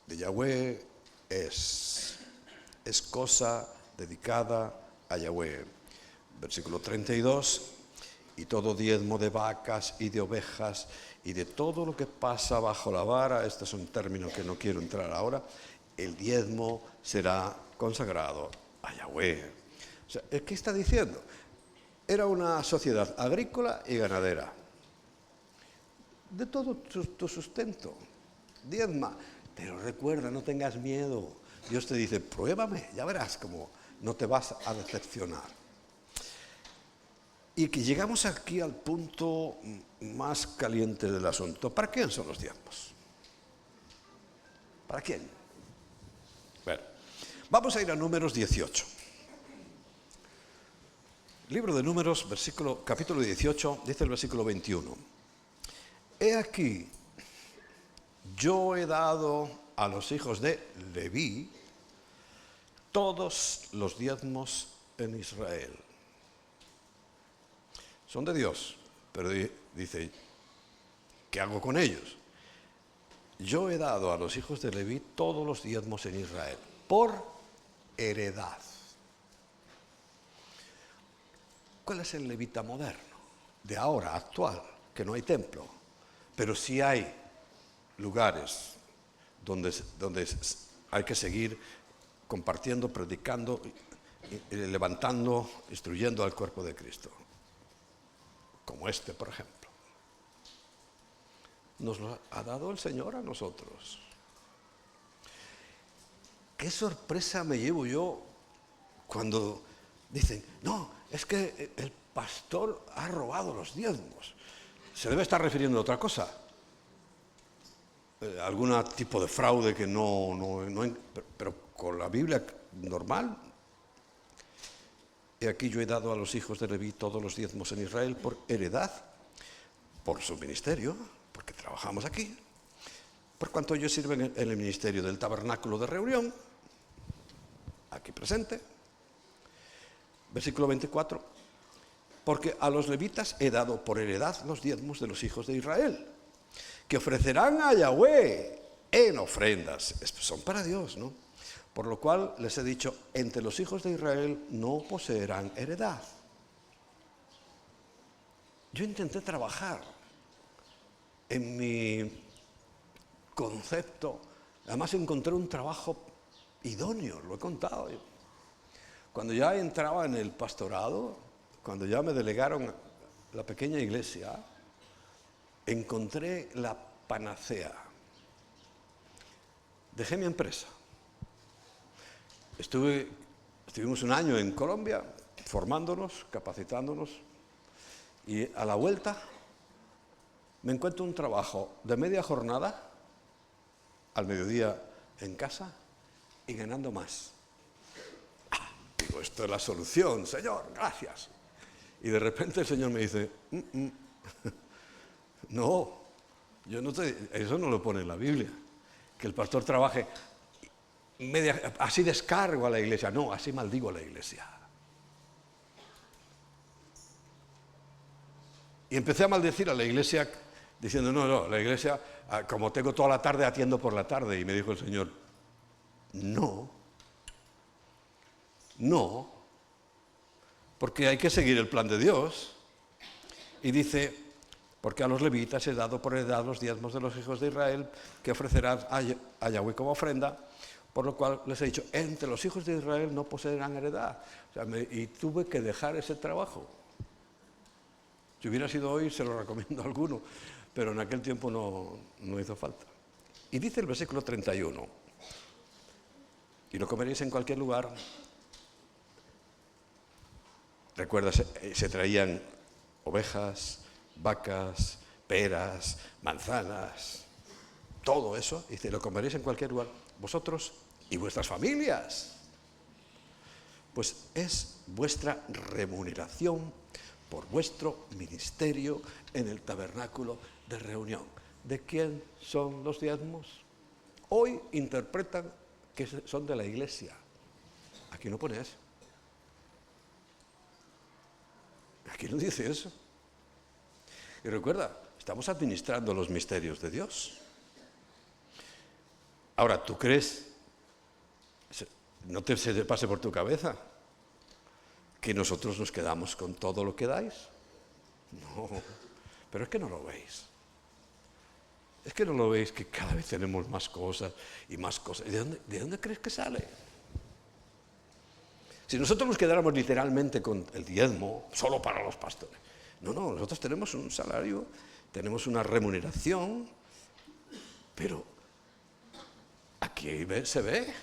de Yahweh, es cosa dedicada a Yahweh. Versículo 32, y todo diezmo de vacas y de ovejas y de todo lo que pasa bajo la vara, este es un término que no quiero entrar ahora, el diezmo será consagrado a Yahweh. O sea, ¿qué está diciendo? Era una sociedad agrícola y ganadera. De todo tu sustento, diezma. Pero recuerda, no tengas miedo. Dios te dice, pruébame, ya verás cómo no te vas a decepcionar. Y que llegamos aquí al punto más caliente del asunto. ¿Para quién son los diezmos? ¿Para quién? Bueno, vamos a ir a Números 18. Libro de Números, capítulo 18, dice el versículo 21. He aquí, yo he dado a los hijos de Leví todos los diezmos en Israel. Son de Dios, pero dice, ¿qué hago con ellos? Yo he dado a los hijos de Leví todos los diezmos en Israel, por heredad. ¿Cuál es el levita moderno? De ahora, actual, que no hay templo, pero sí hay lugares donde hay que seguir compartiendo, predicando, levantando, instruyendo al cuerpo de Cristo. Como este, por ejemplo. Nos lo ha dado el Señor a nosotros. Qué sorpresa me llevo yo cuando dicen, no, es que el pastor ha robado los diezmos. Se debe estar refiriendo a otra cosa. Algún tipo de fraude que pero con la Biblia normal. Y aquí yo he dado a los hijos de Leví todos los diezmos en Israel por heredad, por su ministerio, porque trabajamos aquí, por cuanto ellos sirven en el ministerio del tabernáculo de reunión, aquí presente. Versículo 24, porque a los levitas he dado por heredad los diezmos de los hijos de Israel, que ofrecerán a Yahweh en ofrendas. Son para Dios, ¿no? Por lo cual les he dicho, entre los hijos de Israel no poseerán heredad. Yo intenté trabajar en mi concepto, además encontré un trabajo idóneo, lo he contado yo. Cuando ya entraba en el pastorado, cuando ya me delegaron la pequeña iglesia, encontré la panacea. Dejé mi empresa. Estuvimos un año en Colombia formándonos, capacitándonos, y a la vuelta me encuentro un trabajo de media jornada, al mediodía en casa, y ganando más. Digo, esto es la solución, Señor, gracias. Y de repente el Señor me dice, no, eso no lo pone en la Biblia, que el pastor trabaje así descargo a la iglesia, no, así maldigo a la iglesia. Y empecé a maldecir a la iglesia diciendo, no, la iglesia, como tengo toda la tarde, atiendo por la tarde. Y me dijo el Señor, no, porque hay que seguir el plan de Dios. Y dice, porque a los levitas he dado por heredad los diezmos de los hijos de Israel, que ofrecerán a Yahweh como ofrenda, por lo cual les he dicho, entre los hijos de Israel no poseerán heredad. O sea, y tuve que dejar ese trabajo. Si hubiera sido hoy, se lo recomiendo a alguno, pero en aquel tiempo no hizo falta. Y dice el versículo 31, y lo comeréis en cualquier lugar. Recuerda, se traían ovejas, vacas, peras, manzanas, todo eso, y dice, lo comeréis en cualquier lugar, vosotros y vuestras familias. Pues es vuestra remuneración por vuestro ministerio en el tabernáculo de reunión. ¿De quién son los diezmos? Hoy interpretan que son de la iglesia. Aquí no pone eso. Aquí no dice eso. Y recuerda, estamos administrando los misterios de Dios. Ahora, ¿tú crees, no se te pase por tu cabeza, que nosotros nos quedamos con todo lo que dais? No, pero es que no lo veis. Es que no lo veis que cada vez tenemos más cosas y más cosas. ¿De dónde crees que sale? Si nosotros nos quedáramos literalmente con el diezmo, solo para los pastores. No, nosotros tenemos un salario, tenemos una remuneración, pero aquí se ve.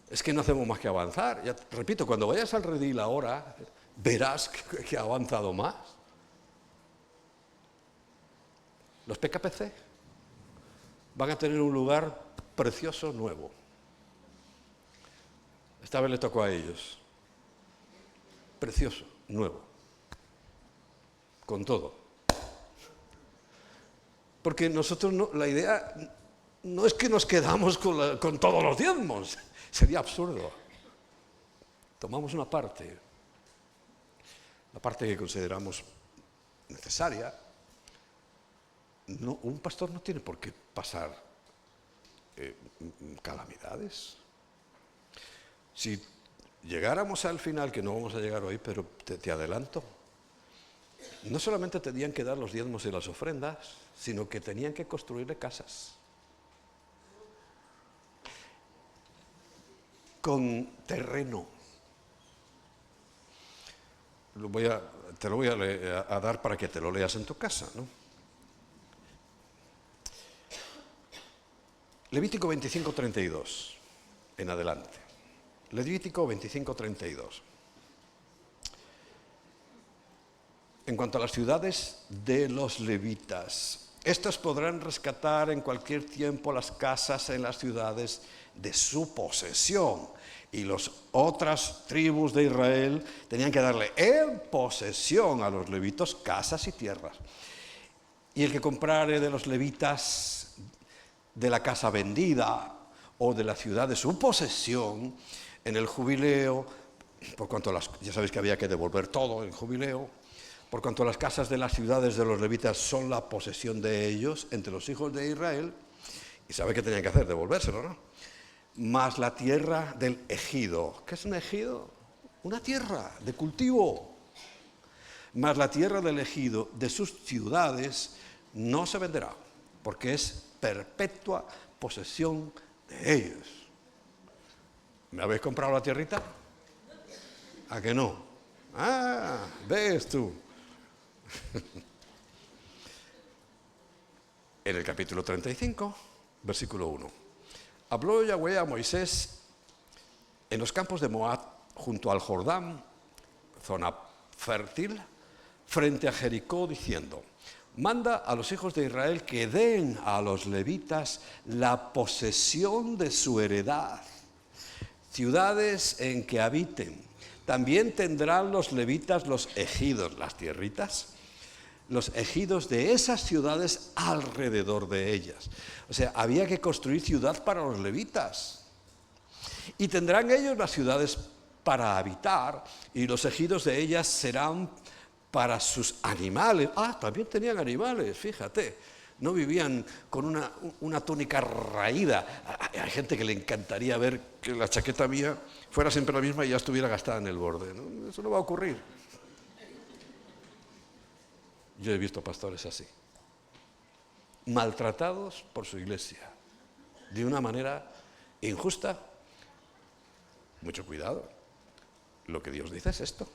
Es que no hacemos más que avanzar. Ya, repito, cuando vayas al redil ahora, verás que ha avanzado más. Los PKPC van a tener un lugar precioso nuevo. Esta vez le tocó a ellos. Precioso, nuevo. Con todo. Porque nosotros la idea no es que nos quedamos con todos los diezmos. Sería absurdo. Tomamos una parte, la parte que consideramos necesaria. No, un pastor no tiene por qué pasar calamidades. Si llegáramos al final, que no vamos a llegar hoy, pero te adelanto, no solamente tenían que dar los diezmos y las ofrendas, sino que tenían que construirle casas. con terreno. Te lo voy a dar para que te lo leas en tu casa, ¿no? Levítico 25:32 en adelante. Levítico 25:32. En cuanto a las ciudades de los levitas, estos podrán rescatar en cualquier tiempo las casas en las ciudades de su posesión. Y las otras tribus de Israel tenían que darle en posesión a los levitas casas y tierras. Y el que comprare de los levitas de la casa vendida o de la ciudad de su posesión en el jubileo, por cuanto ya sabéis que había que devolver todo en jubileo, por cuanto las casas de las ciudades de los levitas son la posesión de ellos entre los hijos de Israel, y sabe qué tenían que hacer, devolvérselo, ¿no? Más la tierra del ejido. ¿Qué es un ejido? Una tierra de cultivo. Más la tierra del ejido de sus ciudades no se venderá, porque es perpetua posesión de ellos. ¿Me habéis comprado la tierrita? ¿A que no? Ah, ves tú. En el capítulo 35, versículo 1. Habló Yahweh a Moisés en los campos de Moab, junto al Jordán, zona fértil, frente a Jericó, diciendo: manda a los hijos de Israel que den a los levitas la posesión de su heredad, ciudades en que habiten. También tendrán los levitas los ejidos, las tierritas, los ejidos de esas ciudades alrededor de ellas. O sea, había que construir ciudad para los levitas. Y tendrán ellos las ciudades para habitar, y los ejidos de ellas serán para sus animales. Ah, también tenían animales, fíjate. No vivían con una túnica raída. Hay gente que le encantaría ver que la chaqueta mía fuera siempre la misma y ya estuviera gastada en el borde, ¿no? Eso no va a ocurrir. Yo he visto pastores así, maltratados por su iglesia, de una manera injusta. Mucho cuidado. Lo que Dios dice es esto.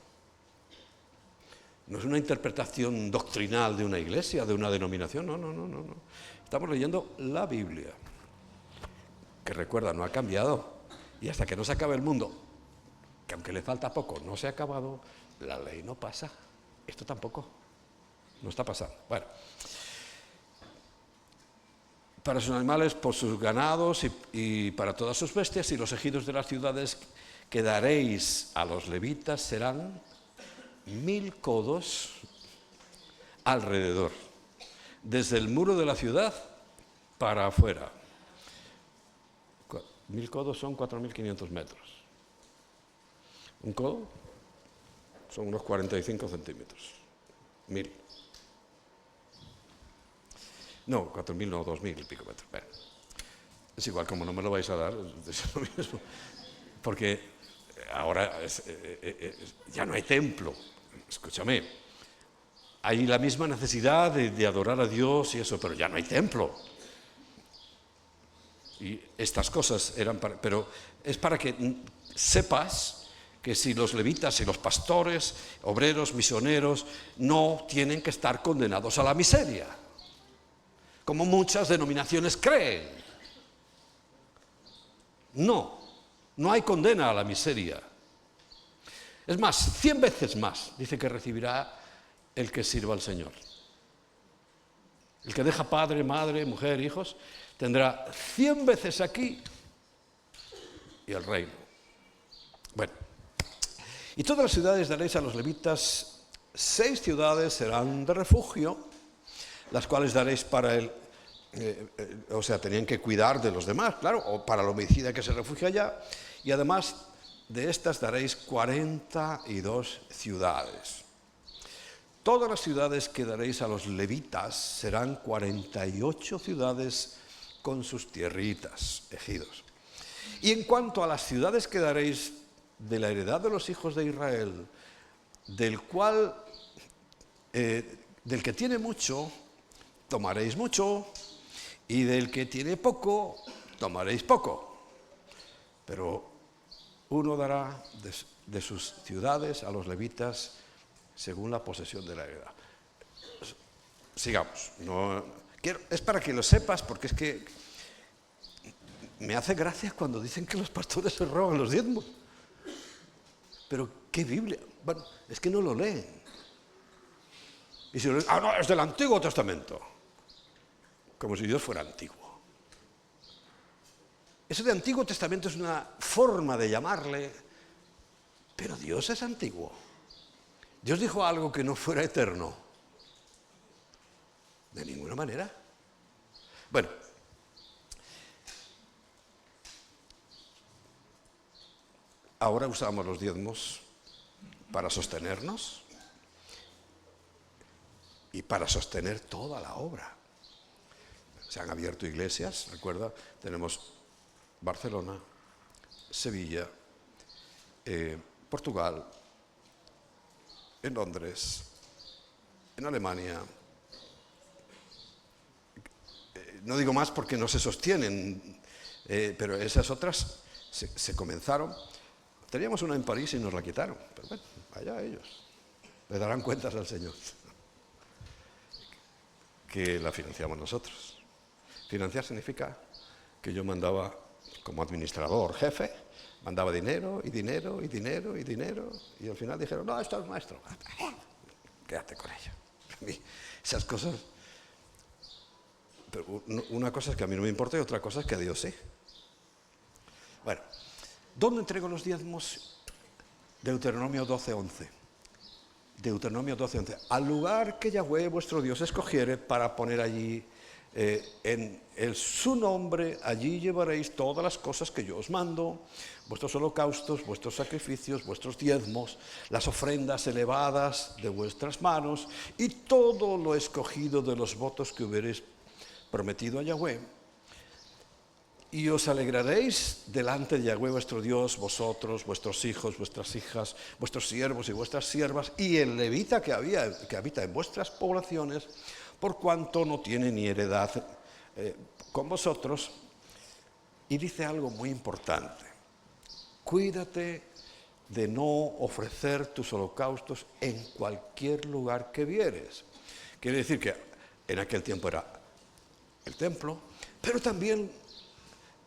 No es una interpretación doctrinal de una iglesia, de una denominación, no. Estamos leyendo la Biblia, que recuerda, no ha cambiado. Y hasta que no se acabe el mundo, que aunque le falta poco, no se ha acabado, la ley no pasa. Esto tampoco. No está pasando. Bueno, para sus animales, por sus ganados y para todas sus bestias, y los ejidos de las ciudades que daréis a los levitas serán 1000 codos alrededor, desde el muro de la ciudad para afuera. 1000 codos son 4500 metros. Un codo son unos 45 centímetros. 1000. No, 4000 no, 2000 y pico metros. Bueno, es igual, como no me lo vais a dar, es lo mismo. Porque ahora ya no hay templo. Escúchame, hay la misma necesidad de adorar a Dios y eso, pero ya no hay templo. Y estas cosas eran para... Pero es para que sepas que si los levitas y los pastores, obreros, misioneros, no tienen que estar condenados a la miseria, como muchas denominaciones creen. No hay condena a la miseria. Es más, 100 veces más dice que recibirá el que sirva al Señor. El que deja padre, madre, mujer, hijos, tendrá 100 veces aquí y el reino. Bueno, y todas las ciudades daréis a los levitas, 6 ciudades serán de refugio, las cuales daréis para el... o sea, tenían que cuidar de los demás, claro, o para el homicida que se refugia allá, y además de estas daréis 42 ciudades. Todas las ciudades que daréis a los levitas serán 48 ciudades con sus tierritas, ejidos. Y en cuanto a las ciudades que daréis de la heredad de los hijos de Israel, del que tiene mucho, tomaréis mucho, y del que tiene poco, tomaréis poco. Pero uno dará de sus ciudades a los levitas según la posesión de la heredad. Sigamos. Es para que lo sepas, porque es que me hace gracia cuando dicen que los pastores se roban los diezmos. Pero, ¿qué Biblia? Bueno, es que no lo leen. Y si lo leen, no, es del Antiguo Testamento. Como si Dios fuera antiguo. Eso de Antiguo Testamento es una forma de llamarle, pero Dios es antiguo. Dios dijo algo que no fuera eterno. De ninguna manera. Bueno, ahora usamos los diezmos para sostenernos y para sostener toda la obra. Se han abierto iglesias, recuerda, tenemos Barcelona, Sevilla, Portugal, en Londres, en Alemania. No digo más porque no se sostienen, pero esas otras se comenzaron. Teníamos una en París y nos la quitaron, pero bueno, allá ellos. Le darán cuentas al Señor, que la financiamos nosotros. Financiar significa que yo mandaba, como administrador, jefe, mandaba dinero y dinero y dinero y dinero, y al final dijeron, no, esto es nuestro. Quédate con ello. Esas cosas. Pero una cosa es que a mí no me importa y otra cosa es que a Dios sí. Bueno, ¿dónde entrego los diezmos? Deuteronomio 12:11. Deuteronomio 12:11. Al lugar que Yahweh vuestro Dios escogiere para poner allí en su nombre, allí llevaréis todas las cosas que yo os mando, vuestros holocaustos, vuestros sacrificios, vuestros diezmos, las ofrendas elevadas de vuestras manos y todo lo escogido de los votos que hubiereis prometido a Yahweh. Y os alegraréis delante de Yahweh vuestro Dios, vosotros, vuestros hijos, vuestras hijas, vuestros siervos y vuestras siervas, y el levita que habita en vuestras poblaciones, por cuanto no tiene ni heredad con vosotros. Y dice algo muy importante: cuídate de no ofrecer tus holocaustos en cualquier lugar que vieres. Quiere decir que en aquel tiempo era el templo, pero también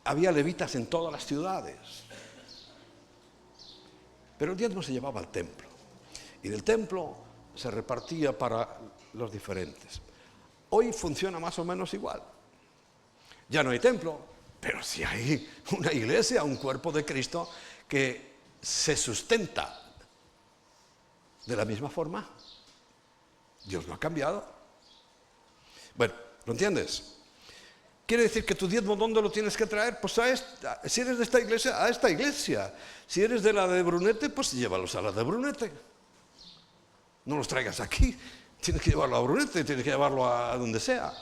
había levitas en todas las ciudades. Pero el diezmo se llevaba al templo, y del templo se repartía para los diferentes. Hoy funciona más o menos igual. Ya no hay templo, pero sí hay una iglesia, un cuerpo de Cristo que se sustenta de la misma forma. Dios no ha cambiado. Bueno, ¿lo entiendes? Quiere decir que tu diezmo, ¿dónde lo tienes que traer? Pues si eres de esta iglesia, a esta iglesia. Si eres de la de Brunete, pues llévalos a la de Brunete. No los traigas aquí. Tienes que llevarlo a Brunete, tienes que llevarlo a donde sea.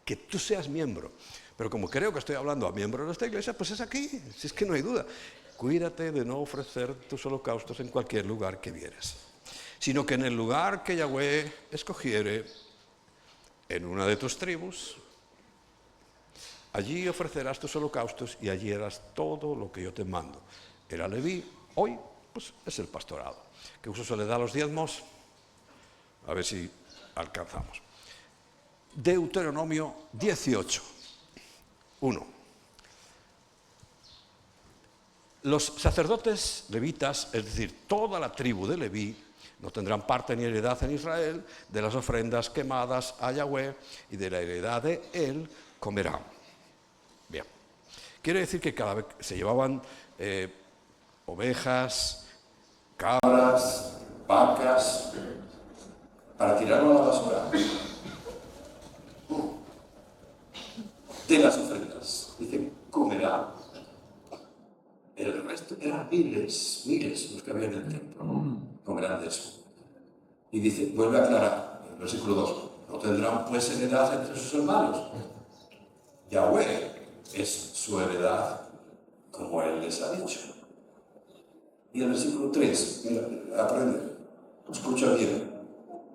Que tú seas miembro. Pero como creo que estoy hablando a miembros de esta iglesia, pues es aquí. Si es que no hay duda. Cuídate de no ofrecer tus holocaustos en cualquier lugar que vieres, sino que en el lugar que Yahweh escogiere, en una de tus tribus, allí ofrecerás tus holocaustos y allí harás todo lo que yo te mando. Era Leví, hoy pues es el pastorado. ¿Qué uso se le da a los diezmos? A ver si alcanzamos. Deuteronomio 18:1. Los sacerdotes levitas, es decir, toda la tribu de Leví, no tendrán parte ni heredad en Israel de las ofrendas quemadas a Yahweh, y de la heredad de él comerán. Bien, quiere decir que cada vez se llevaban ovejas, cabras, vacas, para tirarlo a la basura. De las ofrendas, dice, comerá. El resto eran miles los que había en el templo, comerán de eso. Y dice, vuelve a aclarar, en el versículo 2, no tendrán pues heredad entre sus hermanos. Yahweh es su heredad, como él les ha dicho. Y el versículo 3, mira, aprende, escucha bien.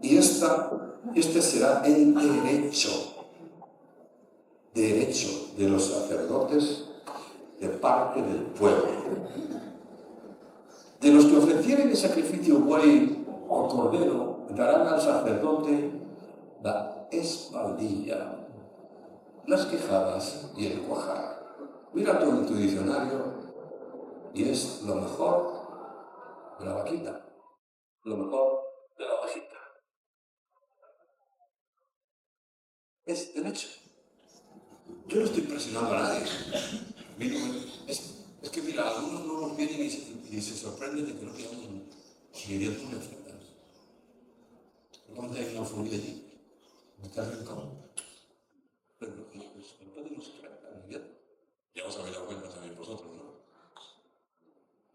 Y este será el derecho de los sacerdotes de parte del pueblo. De los que ofrecieren el sacrificio buey o cordero, darán al sacerdote la espaldilla, las quejadas y el cuajar. Mira tú en tu diccionario y es lo mejor de la vaquita, lo mejor de la ovejita. Es derecho. Yo no estoy presionando a nadie. Es que mira, algunos no nos vienen y se sorprenden de que no quedamos viviendo una enfermedad. ¿Cuándo hay una furia allí? ¿Me estás rincón? Pero no podemos estar viviendo. Ya os habéis dado cuenta también vosotros, ¿no?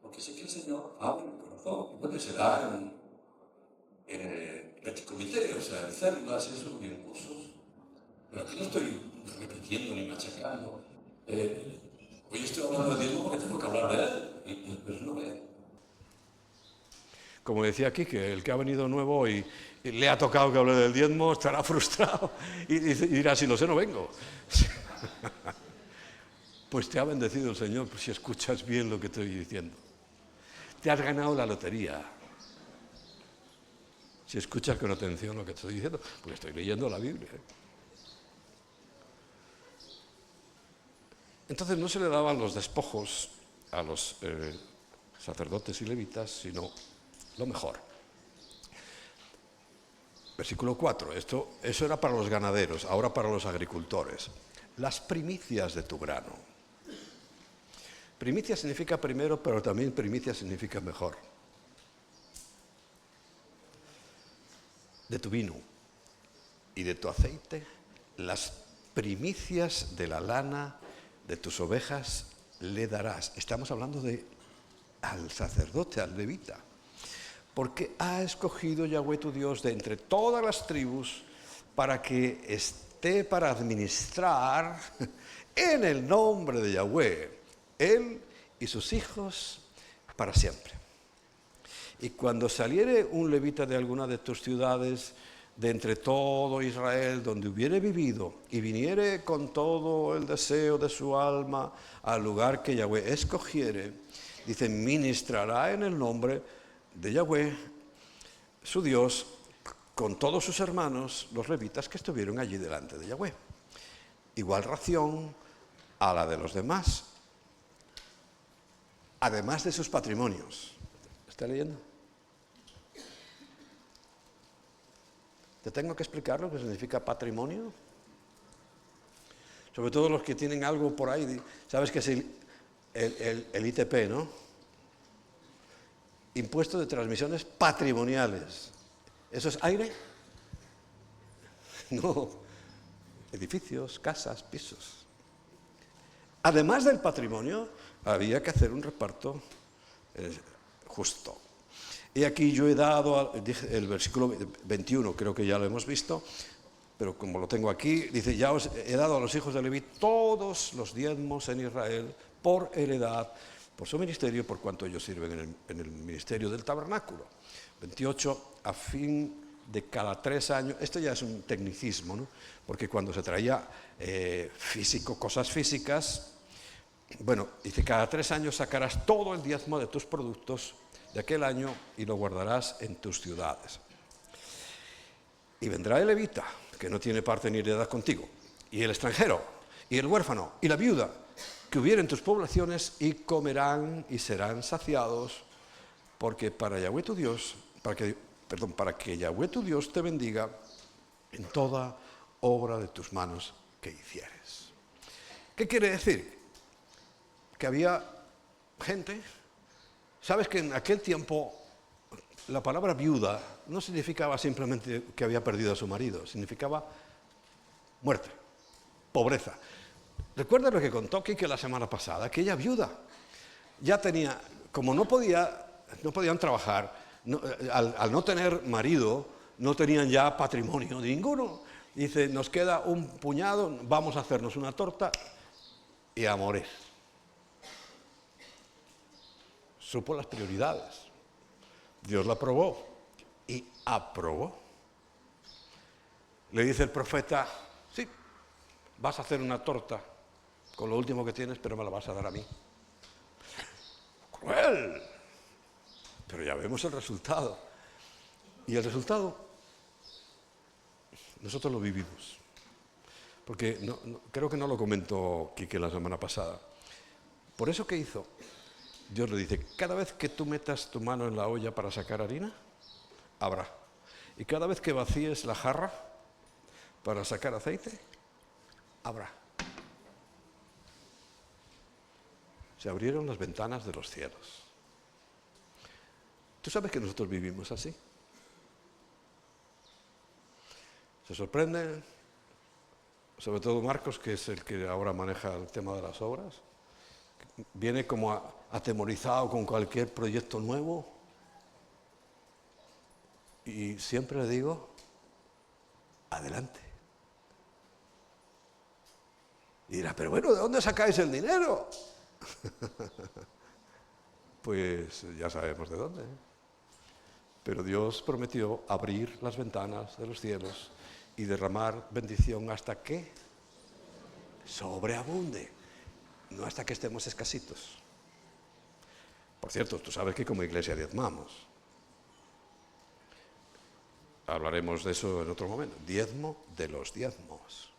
Porque sé que el Señor abre el corazón. Puede se da en el petit comité, o sea, en células, eso, y en cursos. Pero aquí no estoy repitiendo ni machacando. Hoy estoy hablando de Dios porque tengo que hablar de Él, pero no de Él. Como decía aquí, que el que ha venido nuevo y le ha tocado que hable del diezmo estará frustrado y dirá, si no sé, no vengo. Pues te ha bendecido el Señor si escuchas bien lo que estoy diciendo. Te has ganado la lotería. Si escuchas con atención lo que estoy diciendo, porque estoy leyendo la Biblia. Entonces no se le daban los despojos a los sacerdotes y levitas, sino lo mejor. Versículo 4, eso era para los ganaderos, ahora para los agricultores. Las primicias de tu grano. Primicia significa primero, pero también primicia significa mejor. De tu vino y de tu aceite, las primicias de la lana de tus ovejas le darás. Estamos hablando al sacerdote, al levita. Porque ha escogido Yahweh tu Dios de entre todas las tribus para que esté para administrar en el nombre de Yahweh, él y sus hijos para siempre. Y cuando saliere un levita de alguna de tus ciudades, de entre todo Israel, donde hubiere vivido, y viniere con todo el deseo de su alma al lugar que Yahweh escogiere, dice, ministrará en el nombre de Yahweh, su Dios, con todos sus hermanos, los levitas que estuvieron allí delante de Yahweh. Igual ración a la de los demás, además de sus patrimonios. ¿Está leyendo? ¿Te tengo que explicar lo que significa patrimonio? Sobre todo los que tienen algo por ahí, ¿sabes qué es el ITP, no? Impuesto de transmisiones patrimoniales. ¿Eso es aire? No. Edificios, casas, pisos. Además del patrimonio, había que hacer un reparto justo. Y aquí yo he dado, el versículo 21, creo que ya lo hemos visto, pero como lo tengo aquí, dice, ya os he dado a los hijos de Leví todos los diezmos en Israel por heredad, por su ministerio, por cuanto ellos sirven en el ministerio del tabernáculo. 28, a fin de cada 3 años, esto ya es un tecnicismo, ¿no? Porque cuando se traía cosas físicas, bueno, dice, cada 3 años sacarás todo el diezmo de tus productos de aquel año y lo guardarás en tus ciudades. Y vendrá el levita, que no tiene parte ni heredad contigo, y el extranjero, y el huérfano, y la viuda, que hubiera en tus poblaciones, y comerán y serán saciados, porque para Yahweh tu Dios, para que Yahweh tu Dios te bendiga en toda obra de tus manos que hicieres. ¿Qué quiere decir? Que había gente. Sabes que en aquel tiempo la palabra viuda no significaba simplemente que había perdido a su marido, significaba muerte, pobreza. ¿Recuerdas lo que contó Kike la semana pasada? Aquella viuda ya tenía, como no podían trabajar, al no tener marido, no tenían ya patrimonio ninguno. Dice, nos queda un puñado, vamos a hacernos una torta y a morir. Supo las prioridades. Dios la aprobó y aprobó. Le dice el profeta, sí, vas a hacer una torta con lo último que tienes, pero me la vas a dar a mí. Cruel. pero ya vemos el resultado. Y el resultado, nosotros lo vivimos. Porque creo que no lo comentó Quique la semana pasada. Por eso, ¿qué hizo? Dios le dice, cada vez que tú metas tu mano en la olla para sacar harina, habrá. Y cada vez que vacíes la jarra para sacar aceite, habrá. Se abrieron las ventanas de los cielos. ¿Tú sabes que nosotros vivimos así? Se sorprende, sobre todo Marcos, que es el que ahora maneja el tema de las obras. Viene como atemorizado con cualquier proyecto nuevo. Y siempre le digo, adelante. Y dirá, pero bueno, ¿de dónde sacáis el dinero? Pues ya sabemos de dónde. Pero Dios prometió abrir las ventanas de los cielos y derramar bendición hasta que sobreabunde, no hasta que estemos escasitos. Por cierto, tú sabes que como iglesia diezmamos. Hablaremos de eso en otro momento. Diezmo de los diezmos.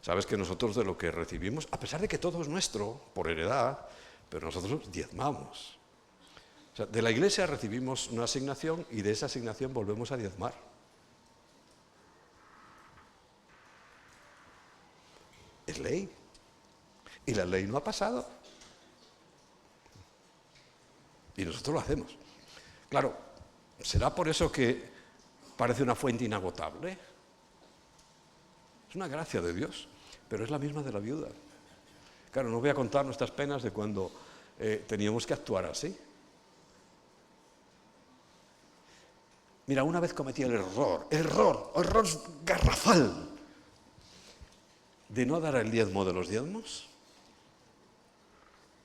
Sabes que nosotros de lo que recibimos, a pesar de que todo es nuestro, por heredad, pero nosotros diezmamos. O sea, de la iglesia recibimos una asignación y de esa asignación volvemos a diezmar. Es ley. Y la ley no ha pasado. Y nosotros lo hacemos. Claro, ¿será por eso que parece una fuente inagotable? Es una gracia de Dios, pero es la misma de la viuda. Claro, no voy a contar nuestras penas de cuando teníamos que actuar así. Mira, una vez cometí el error garrafal de no dar el diezmo de los diezmos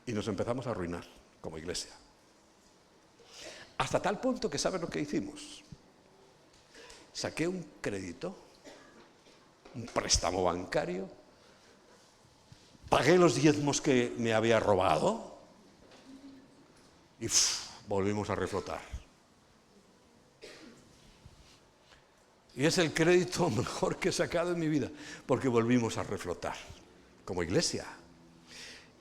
y nos empezamos a arruinar como iglesia. Hasta tal punto que ¿saben lo que hicimos? Saqué un crédito, un préstamo bancario, pagué los diezmos que me había robado y volvimos a reflotar. Y es el crédito mejor que he sacado en mi vida, porque volvimos a reflotar como iglesia.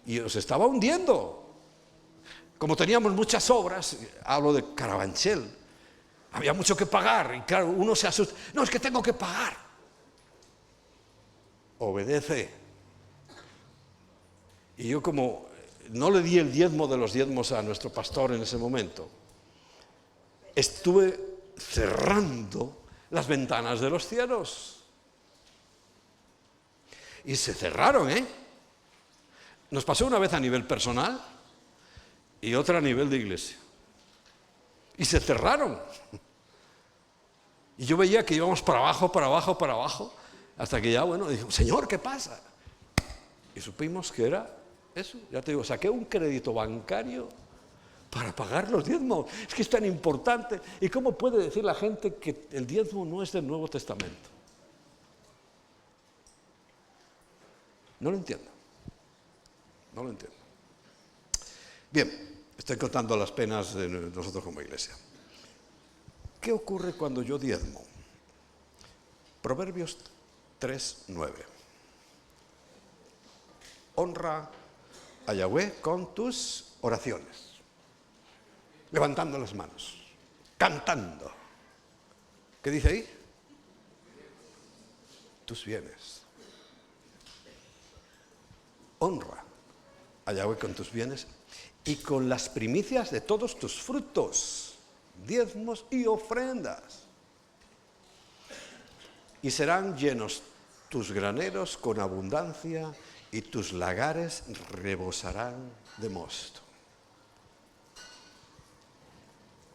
Y os estaba hundiendo. Como teníamos muchas obras, hablo de Carabanchel, había mucho que pagar y claro, uno se asusta. No, es que tengo que pagar. Obedece. Y yo como no le di el diezmo de los diezmos a nuestro pastor en ese momento, estuve cerrando las ventanas de los cielos. Y se cerraron, ¿eh? Nos pasó una vez a nivel personal y otra a nivel de iglesia. Y se cerraron. Y yo veía que íbamos para abajo, hasta que ya, bueno, dije, Señor, ¿qué pasa? Y supimos que era eso. Ya te digo, saqué un crédito bancario para pagar los diezmos. Es que es tan importante. ¿Y cómo puede decir la gente que el diezmo no es del Nuevo Testamento? No lo entiendo. No lo entiendo. Bien, estoy contando las penas de nosotros como iglesia. ¿Qué ocurre cuando yo diezmo? Proverbios 3:9. Honra a Yahweh con tus oraciones. Levantando las manos, cantando. ¿Qué dice ahí? Tus bienes. Honra a Yahweh con tus bienes y con las primicias de todos tus frutos, diezmos y ofrendas. Y serán llenos tus graneros con abundancia y tus lagares rebosarán de mosto.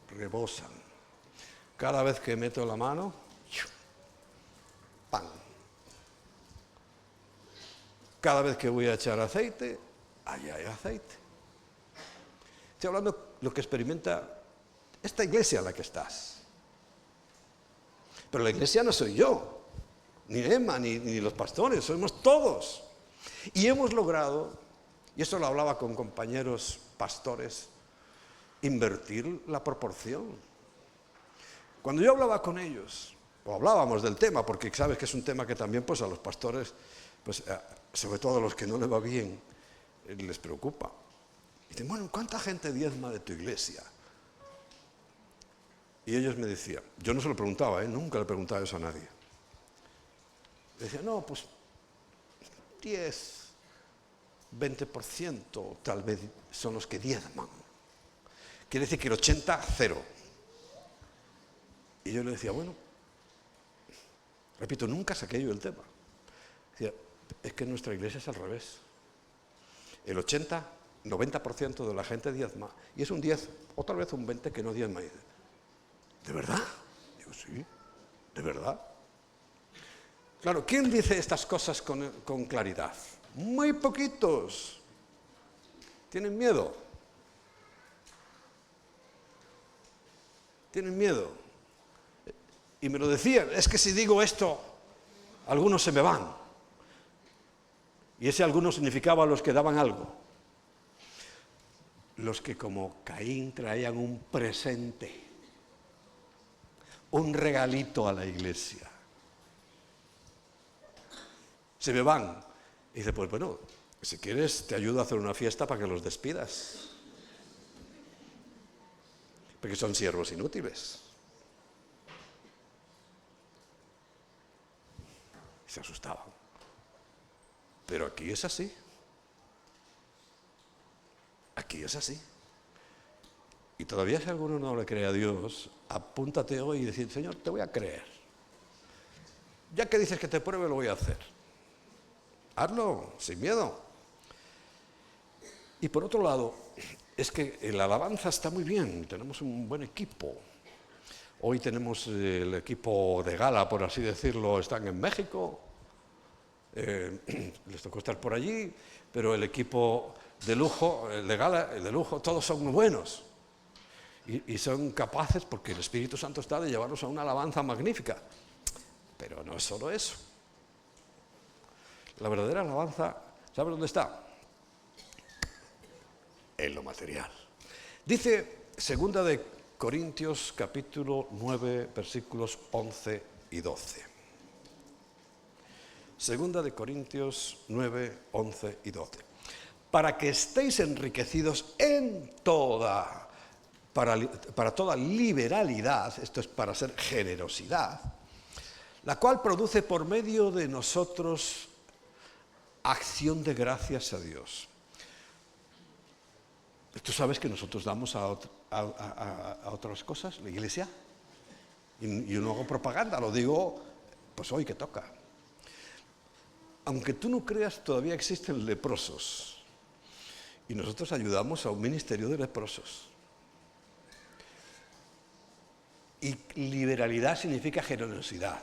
Rebosan. Cada vez que meto la mano, ¡pam! Cada vez que voy a echar aceite, allá hay aceite. Estoy hablando de lo que experimenta esta iglesia en la que estás. Pero la iglesia no soy yo, ni Emma, ni los pastores, somos todos. Y hemos logrado, y esto lo hablaba con compañeros pastores, invertir la proporción. Cuando yo hablaba con ellos, o hablábamos del tema, porque sabes que es un tema que también pues, a los pastores, pues, sobre todo a los que no les va bien, les preocupa. Y dicen, bueno, ¿cuánta gente diezma de tu iglesia? Y ellos me decían, yo no se lo preguntaba, nunca le preguntaba eso a nadie. Decían, no, pues 10, 20% tal vez son los que diezman. Quiere decir que el 80, cero. Y yo le decía, bueno, repito, nunca saqué yo el tema. Decía, es que en nuestra iglesia es al revés. El 80, 90% de la gente diezma, y es un 10 o tal vez un 20 que no diezma. ¿De verdad? Digo, sí, ¿de verdad? Claro, ¿quién dice estas cosas con claridad? Muy poquitos. ¿Tienen miedo? ¿Tienen miedo? Y me lo decían, es que si digo esto, algunos se me van. Y ese algunos significaba los que daban algo. Los que como Caín traían un presente, un regalito a la iglesia. Se me van. Y dice, pues bueno, si quieres te ayudo a hacer una fiesta para que los despidas. Porque son siervos inútiles. Y se asustaban. Pero aquí es así. Aquí es así. Y todavía si alguno no le cree a Dios, apúntate hoy y decir, Señor, te voy a creer. Ya que dices que te pruebe, lo voy a hacer. Hazlo, sin miedo. Y por otro lado, es que la alabanza está muy bien, tenemos un buen equipo. Hoy tenemos el equipo de gala, por así decirlo, están en México. Les tocó estar por allí, pero el equipo de lujo, el de gala, el de lujo, todos son muy buenos. Y son capaces, porque el Espíritu Santo está, de llevarnos a una alabanza magnífica. Pero no es solo eso. La verdadera alabanza, ¿sabe dónde está? En lo material. Dice 2 de Corintios capítulo 9, versículos 11 y 12. 2 de Corintios 9, 11 y 12. Para que estéis enriquecidos en toda, para toda liberalidad, esto es para ser generosidad, la cual produce por medio de nosotros acción de gracias a Dios. ¿Tú sabes que nosotros damos a otras cosas, la iglesia? Y yo no hago propaganda, lo digo pues hoy que toca. Aunque tú no creas, todavía existen leprosos. Y nosotros ayudamos a un ministerio de leprosos. Y liberalidad significa generosidad.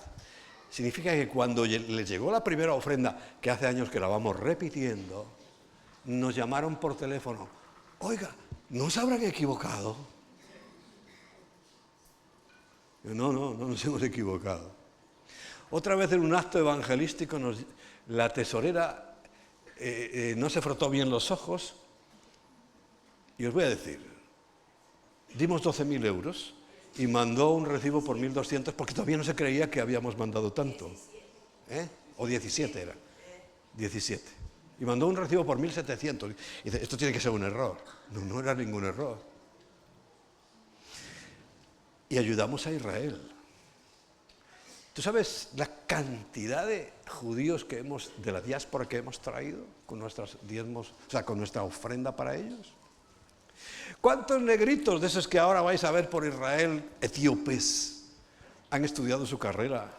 Significa que cuando les llegó la primera ofrenda, que hace años que la vamos repitiendo, nos llamaron por teléfono. Oiga, ¿no se habrán equivocado? No nos hemos equivocado. Otra vez en un acto evangelístico, la tesorera no se frotó bien los ojos. Y os voy a decir, dimos 12.000 euros y mandó un recibo por 1.200 porque todavía no se creía que habíamos mandado tanto. O 17 era. 17. Y mandó un recibo por 1.700. Y dice, esto tiene que ser un error. No era ningún error. Y ayudamos a Israel. ¿Tú sabes la cantidad de judíos de la diáspora que hemos traído con nuestros diezmos, o sea, con nuestra ofrenda para ellos? ¿Cuántos negritos de esos que ahora vais a ver por Israel, etíopes, han estudiado su carrera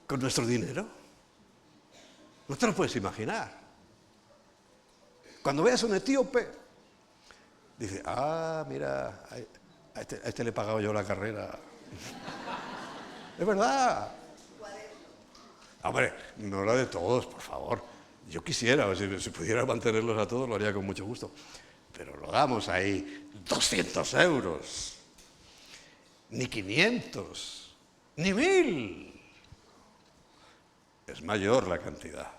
con nuestro dinero? No te lo puedes imaginar. Cuando veas un etíope, dice, mira, a este le he pagado yo la carrera. Es verdad. Hombre, no la de todos, por favor. Yo quisiera, si pudiera mantenerlos a todos, lo haría con mucho gusto. Pero lo damos ahí, 200 euros, ni 500, ni 1.000. Es mayor la cantidad.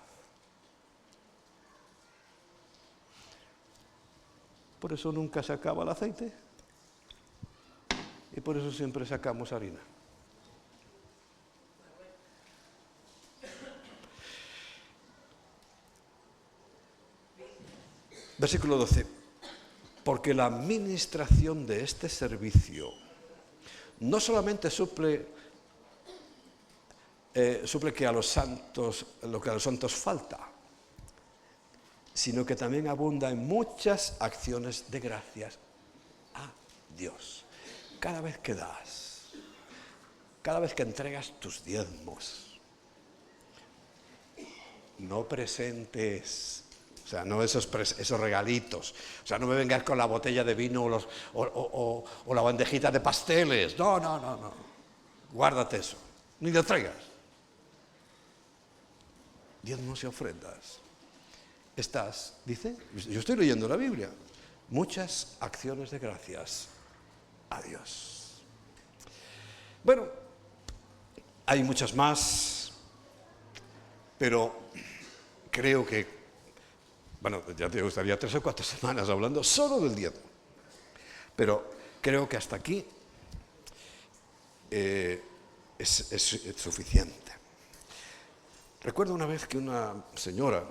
Por eso nunca se acaba el aceite y por eso siempre sacamos harina. Versículo 12. Porque la administración de este servicio no solamente suple que a los santos lo que a los santos falta, sino que también abunda en muchas acciones de gracias a Dios. Cada vez que das, cada vez que entregas tus diezmos, no presentes, o sea, no esos regalitos, o sea, no me vengas con la botella de vino o la bandejita de pasteles, no, guárdate eso, ni lo traigas. Diezmos y ofrendas. Dice, yo estoy leyendo la Biblia, muchas acciones de gracias a Dios. Bueno, hay muchas más, pero creo que, bueno, ya te gustaría 3 o 4 semanas hablando solo del diezmo, pero creo que hasta aquí es suficiente. Recuerdo una vez que una señora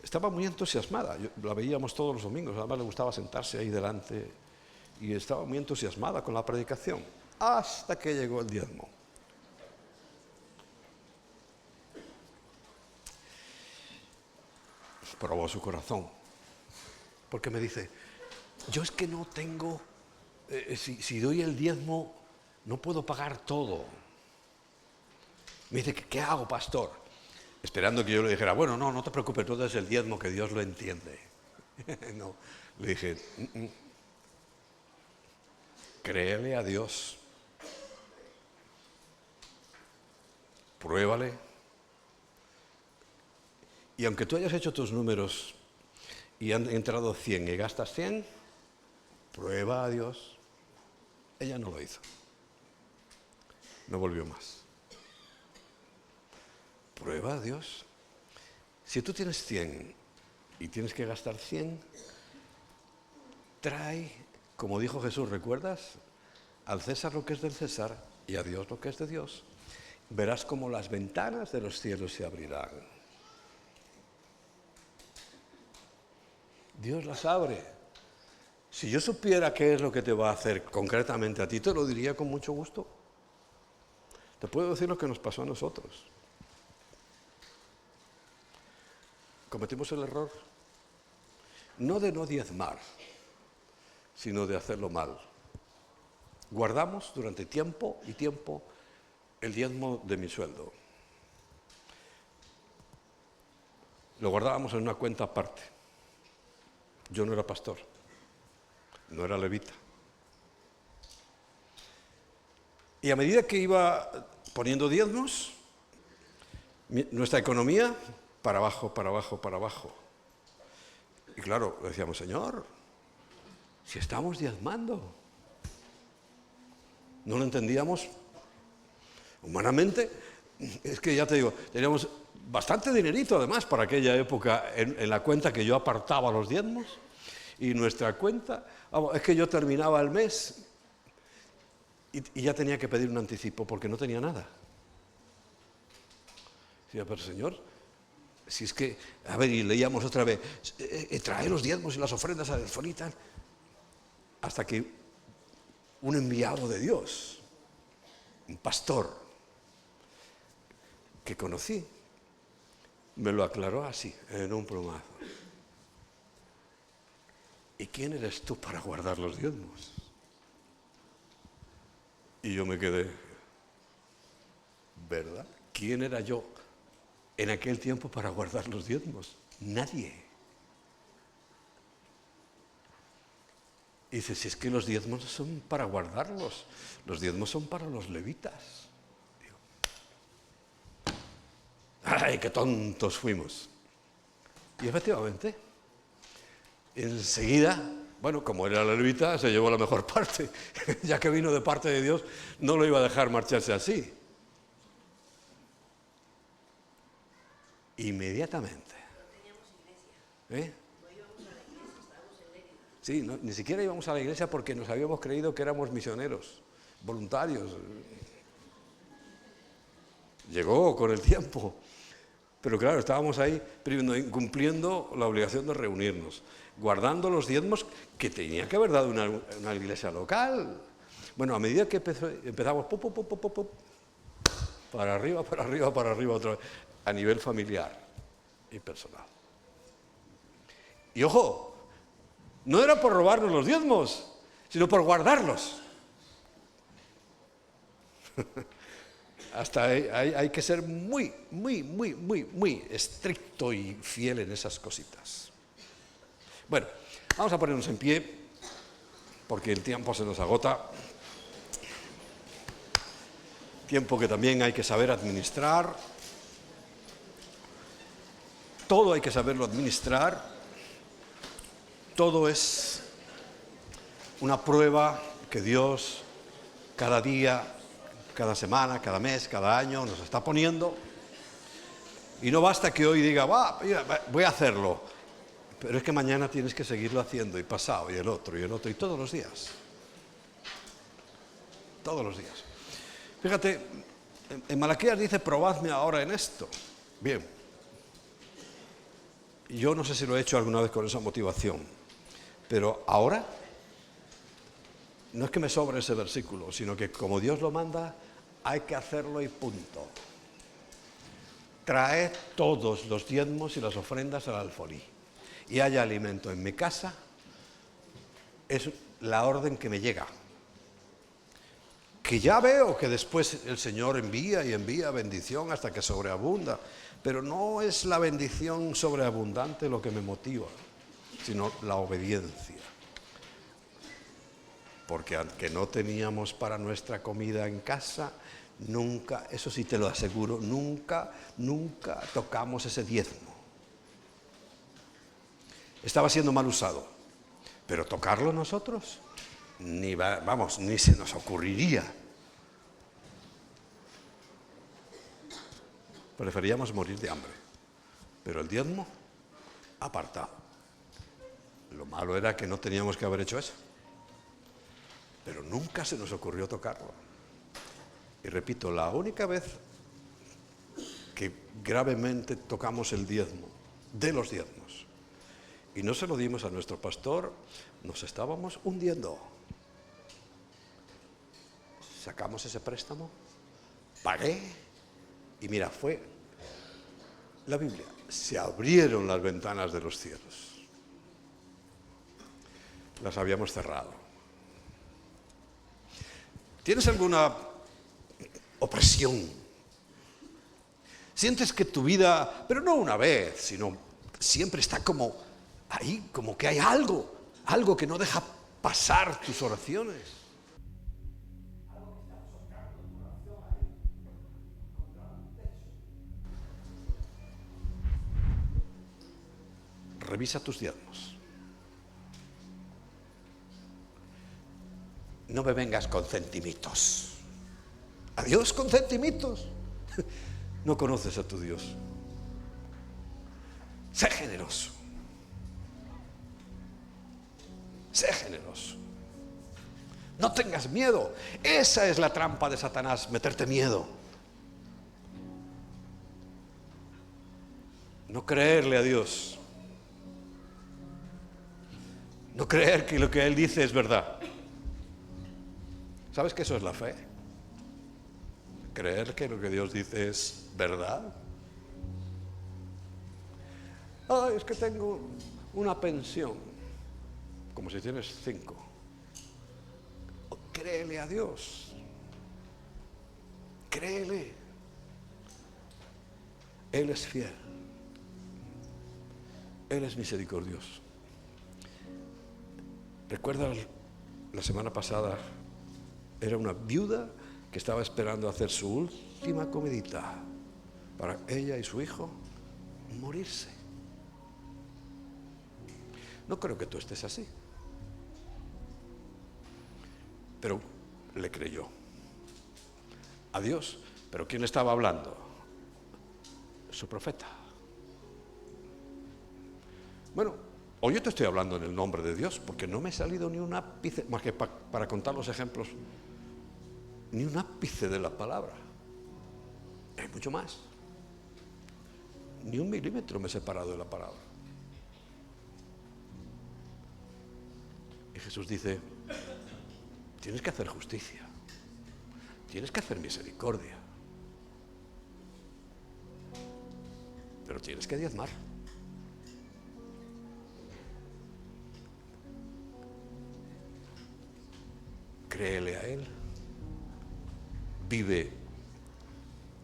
estaba muy entusiasmada, la veíamos todos los domingos, además le gustaba sentarse ahí delante y estaba muy entusiasmada con la predicación, hasta que llegó el diezmo. Probó su corazón, porque me dice, yo es que no tengo, si doy el diezmo, no puedo pagar todo. Me dice, ¿qué hago, pastor? Esperando que yo le dijera, bueno, no te preocupes, tú das el diezmo, que Dios lo entiende. No, le dije, créele a Dios, pruébale, y aunque tú hayas hecho tus números y han entrado 100 y gastas 100, prueba a Dios. Ella no lo hizo, no volvió más. Prueba a Dios. Si tú tienes 100 y tienes que gastar 100, trae, como dijo Jesús, ¿recuerdas? Al César lo que es del César y a Dios lo que es de Dios. Verás como las ventanas de los cielos se abrirán. Dios las abre. Si yo supiera qué es lo que te va a hacer concretamente a ti, te lo diría con mucho gusto. Te puedo decir lo que nos pasó a nosotros. Cometimos el error, no de no diezmar, sino de hacerlo mal. Guardamos durante tiempo y tiempo el diezmo de mi sueldo. Lo guardábamos en una cuenta aparte. Yo no era pastor, no era levita. Y a medida que iba poniendo diezmos, nuestra economía para abajo, para abajo, para abajo. Y claro, decíamos, Señor, si estamos diezmando. No lo entendíamos humanamente. Es que ya te digo, teníamos bastante dinerito además para aquella época en la cuenta que yo apartaba los diezmos. Y nuestra cuenta, es que yo terminaba el mes y ya tenía que pedir un anticipo porque no tenía nada. Decía, pero Señor, si es que, a ver, y leíamos otra vez, trae los diezmos y las ofrendas a Delfonita, hasta que un enviado de Dios, un pastor que conocí, me lo aclaró así, en un plumazo. ¿Y quién eres tú para guardar los diezmos? Y yo me quedé, ¿verdad? ¿Quién era yo en aquel tiempo para guardar los diezmos? Nadie. Y dice, si es que los diezmos son para guardarlos, los diezmos son para los levitas. Digo, ¡ay, qué tontos fuimos! Y efectivamente, enseguida, bueno, como era la levita, se llevó la mejor parte. Ya que vino de parte de Dios, no lo iba a dejar marcharse así. Inmediatamente. Sí, ni siquiera íbamos a la iglesia porque nos habíamos creído que éramos misioneros, voluntarios. Llegó con el tiempo. Pero claro, estábamos ahí cumpliendo la obligación de reunirnos, guardando los diezmos que tenía que haber dado una iglesia local. Bueno, a medida que empezamos para arriba, otra vez, a nivel familiar y personal. Y ojo, no era por robarnos los diezmos, sino por guardarlos. Hasta hay que ser muy estricto y fiel en esas cositas. Bueno, vamos a ponernos en pie, porque el tiempo se nos agota. Tiempo que también hay que saber administrar. Todo hay que saberlo administrar. Todo es una prueba que Dios cada día, cada semana, cada mes, cada año nos está poniendo. Y no basta que hoy diga, voy a hacerlo. Pero es que mañana tienes que seguirlo haciendo, y pasado, y el otro, y todos los días. Todos los días. Fíjate, en Malaquías dice, probadme ahora en esto. Bien. Yo no sé si lo he hecho alguna vez con esa motivación, pero ahora no es que me sobre ese versículo, sino que como Dios lo manda, hay que hacerlo y punto. Traed todos los diezmos y las ofrendas al alfolí, y haya alimento en mi casa. Es la orden que me llega. Que ya veo que después el Señor envía y envía bendición hasta que sobreabunda, pero no es la bendición sobreabundante lo que me motiva, sino la obediencia. Porque aunque no teníamos para nuestra comida en casa, nunca, eso sí te lo aseguro, nunca tocamos ese diezmo. Estaba siendo mal usado, pero tocarlo nosotros, ni se nos ocurriría. Preferíamos morir de hambre, pero el diezmo, apartado. Lo malo era que no teníamos que haber hecho eso, pero nunca se nos ocurrió tocarlo. Y repito, la única vez que gravemente tocamos el diezmo, de los diezmos, y no se lo dimos a nuestro pastor, nos estábamos hundiendo. Sacamos ese préstamo, pagué, y mira, fue la Biblia. Se abrieron las ventanas de los cielos. Las habíamos cerrado. ¿Tienes alguna opresión? Sientes que tu vida, pero no una vez, sino siempre está como ahí, como que hay algo que no deja pasar tus oraciones. Revisa tus diezmos. No me vengas con centimitos. ¿Adiós con centimitos? No conoces a tu Dios. Sé generoso. Sé generoso. No tengas miedo. Esa es la trampa de Satanás, meterte miedo. No creerle a Dios. No creer que lo que Él dice es verdad. ¿Sabes que eso es la fe? Creer que lo que Dios dice es verdad. Es que tengo una pensión, como si tienes 5. Créele a Dios. Créele. Él es fiel. Él es misericordioso. ¿Recuerdas la semana pasada? Era una viuda que estaba esperando hacer su última comidita para ella y su hijo morirse. No creo que tú estés así. Pero le creyó a Dios. ¿Pero quién estaba hablando? Su profeta. Bueno, O yo te estoy hablando en el nombre de Dios, porque no me he salido ni un ápice, más que para contar los ejemplos, ni un ápice de la palabra. Hay mucho más. Ni un milímetro me he separado de la palabra. Y Jesús dice, tienes que hacer justicia, tienes que hacer misericordia, pero tienes que diezmar. Créele a Él, vive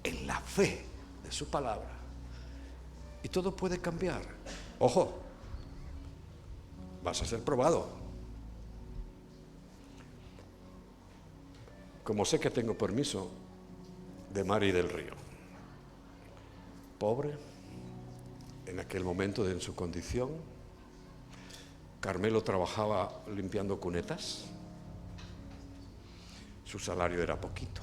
en la fe de su palabra y todo puede cambiar. Ojo, vas a ser probado. Como sé que tengo permiso de Mari del Río, pobre, en aquel momento en su condición, Carmelo trabajaba limpiando cunetas, su salario era poquito.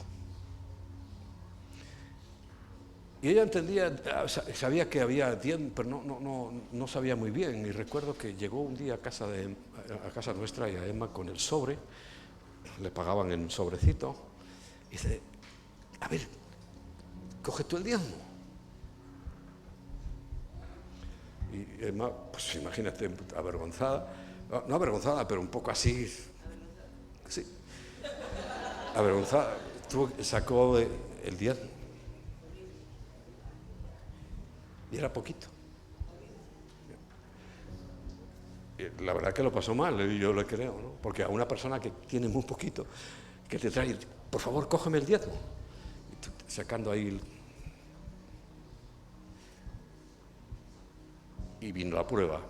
Y ella entendía, sabía que había tiempo, pero no sabía muy bien. Y recuerdo que llegó un día a casa nuestra y a Emma con el sobre, le pagaban en un sobrecito, y dice, a ver, coge tú el diezmo. Y Emma, pues imagínate, avergonzada, no avergonzada, pero un poco así, sí, avergonzada, sacó el diezmo. Y era poquito. La verdad que lo pasó mal, yo le creo, ¿no? Porque a una persona que tiene muy poquito, que te trae, por favor, cógeme el diezmo. Y tú, sacando ahí. Y vino la prueba.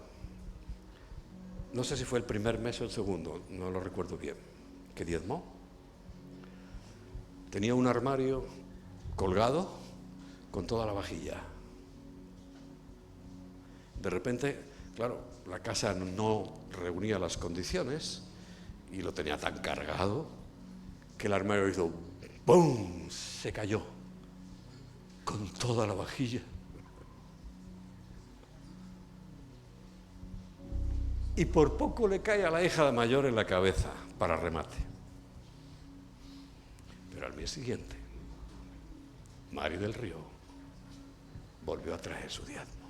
No sé si fue el primer mes o el segundo, no lo recuerdo bien, que diezmó. Tenía un armario colgado con toda la vajilla. De repente, claro, la casa no reunía las condiciones y lo tenía tan cargado que el armario hizo ¡pum! Se cayó con toda la vajilla. Y por poco le cae a la hija mayor en la cabeza para remate. Pero al mes siguiente, Mari del Río volvió a traer su diezmo.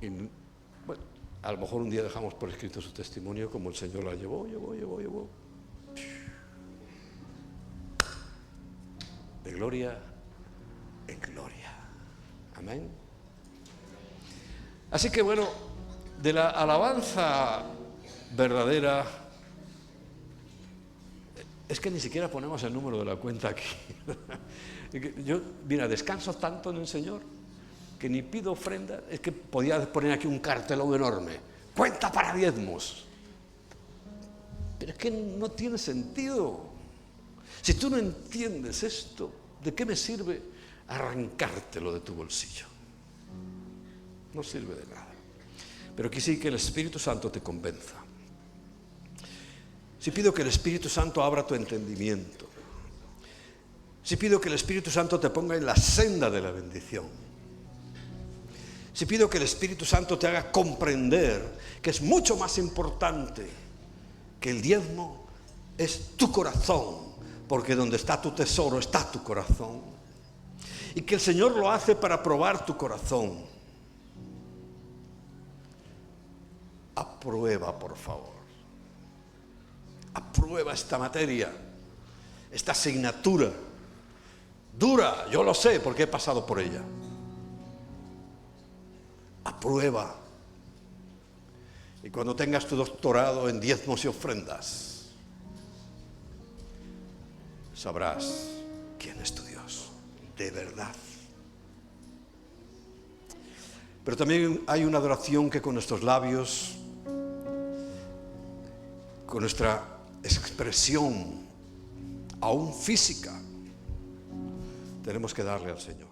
Y, bueno, a lo mejor un día dejamos por escrito su testimonio, como el Señor la llevó. De gloria en gloria. Amén. Así que bueno, de la alabanza verdadera, es que ni siquiera ponemos el número de la cuenta aquí. Yo, mira, descanso tanto en el Señor que ni pido ofrenda. Es que podía poner aquí un cartelón enorme, cuenta para diezmos, pero es que no tiene sentido. Si tú no entiendes esto, ¿de qué me sirve arrancártelo de tu bolsillo? No sirve de nada. Pero aquí sí que el Espíritu Santo te convenza. Si pido que el Espíritu Santo abra tu entendimiento, si pido que el Espíritu Santo te ponga en la senda de la bendición, si pido que el Espíritu Santo te haga comprender que es mucho más importante que el diezmo, es tu corazón, porque donde está tu tesoro está tu corazón, y que el Señor lo hace para probar tu corazón. Aprueba, por favor, aprueba esta materia, esta asignatura dura, yo lo sé porque he pasado por ella. Aprueba. Y cuando tengas tu doctorado en diezmos y ofrendas, sabrás quién es tu Dios, de verdad. Pero también hay una adoración que con nuestros labios, con nuestra expresión, aún física, tenemos que darle al Señor.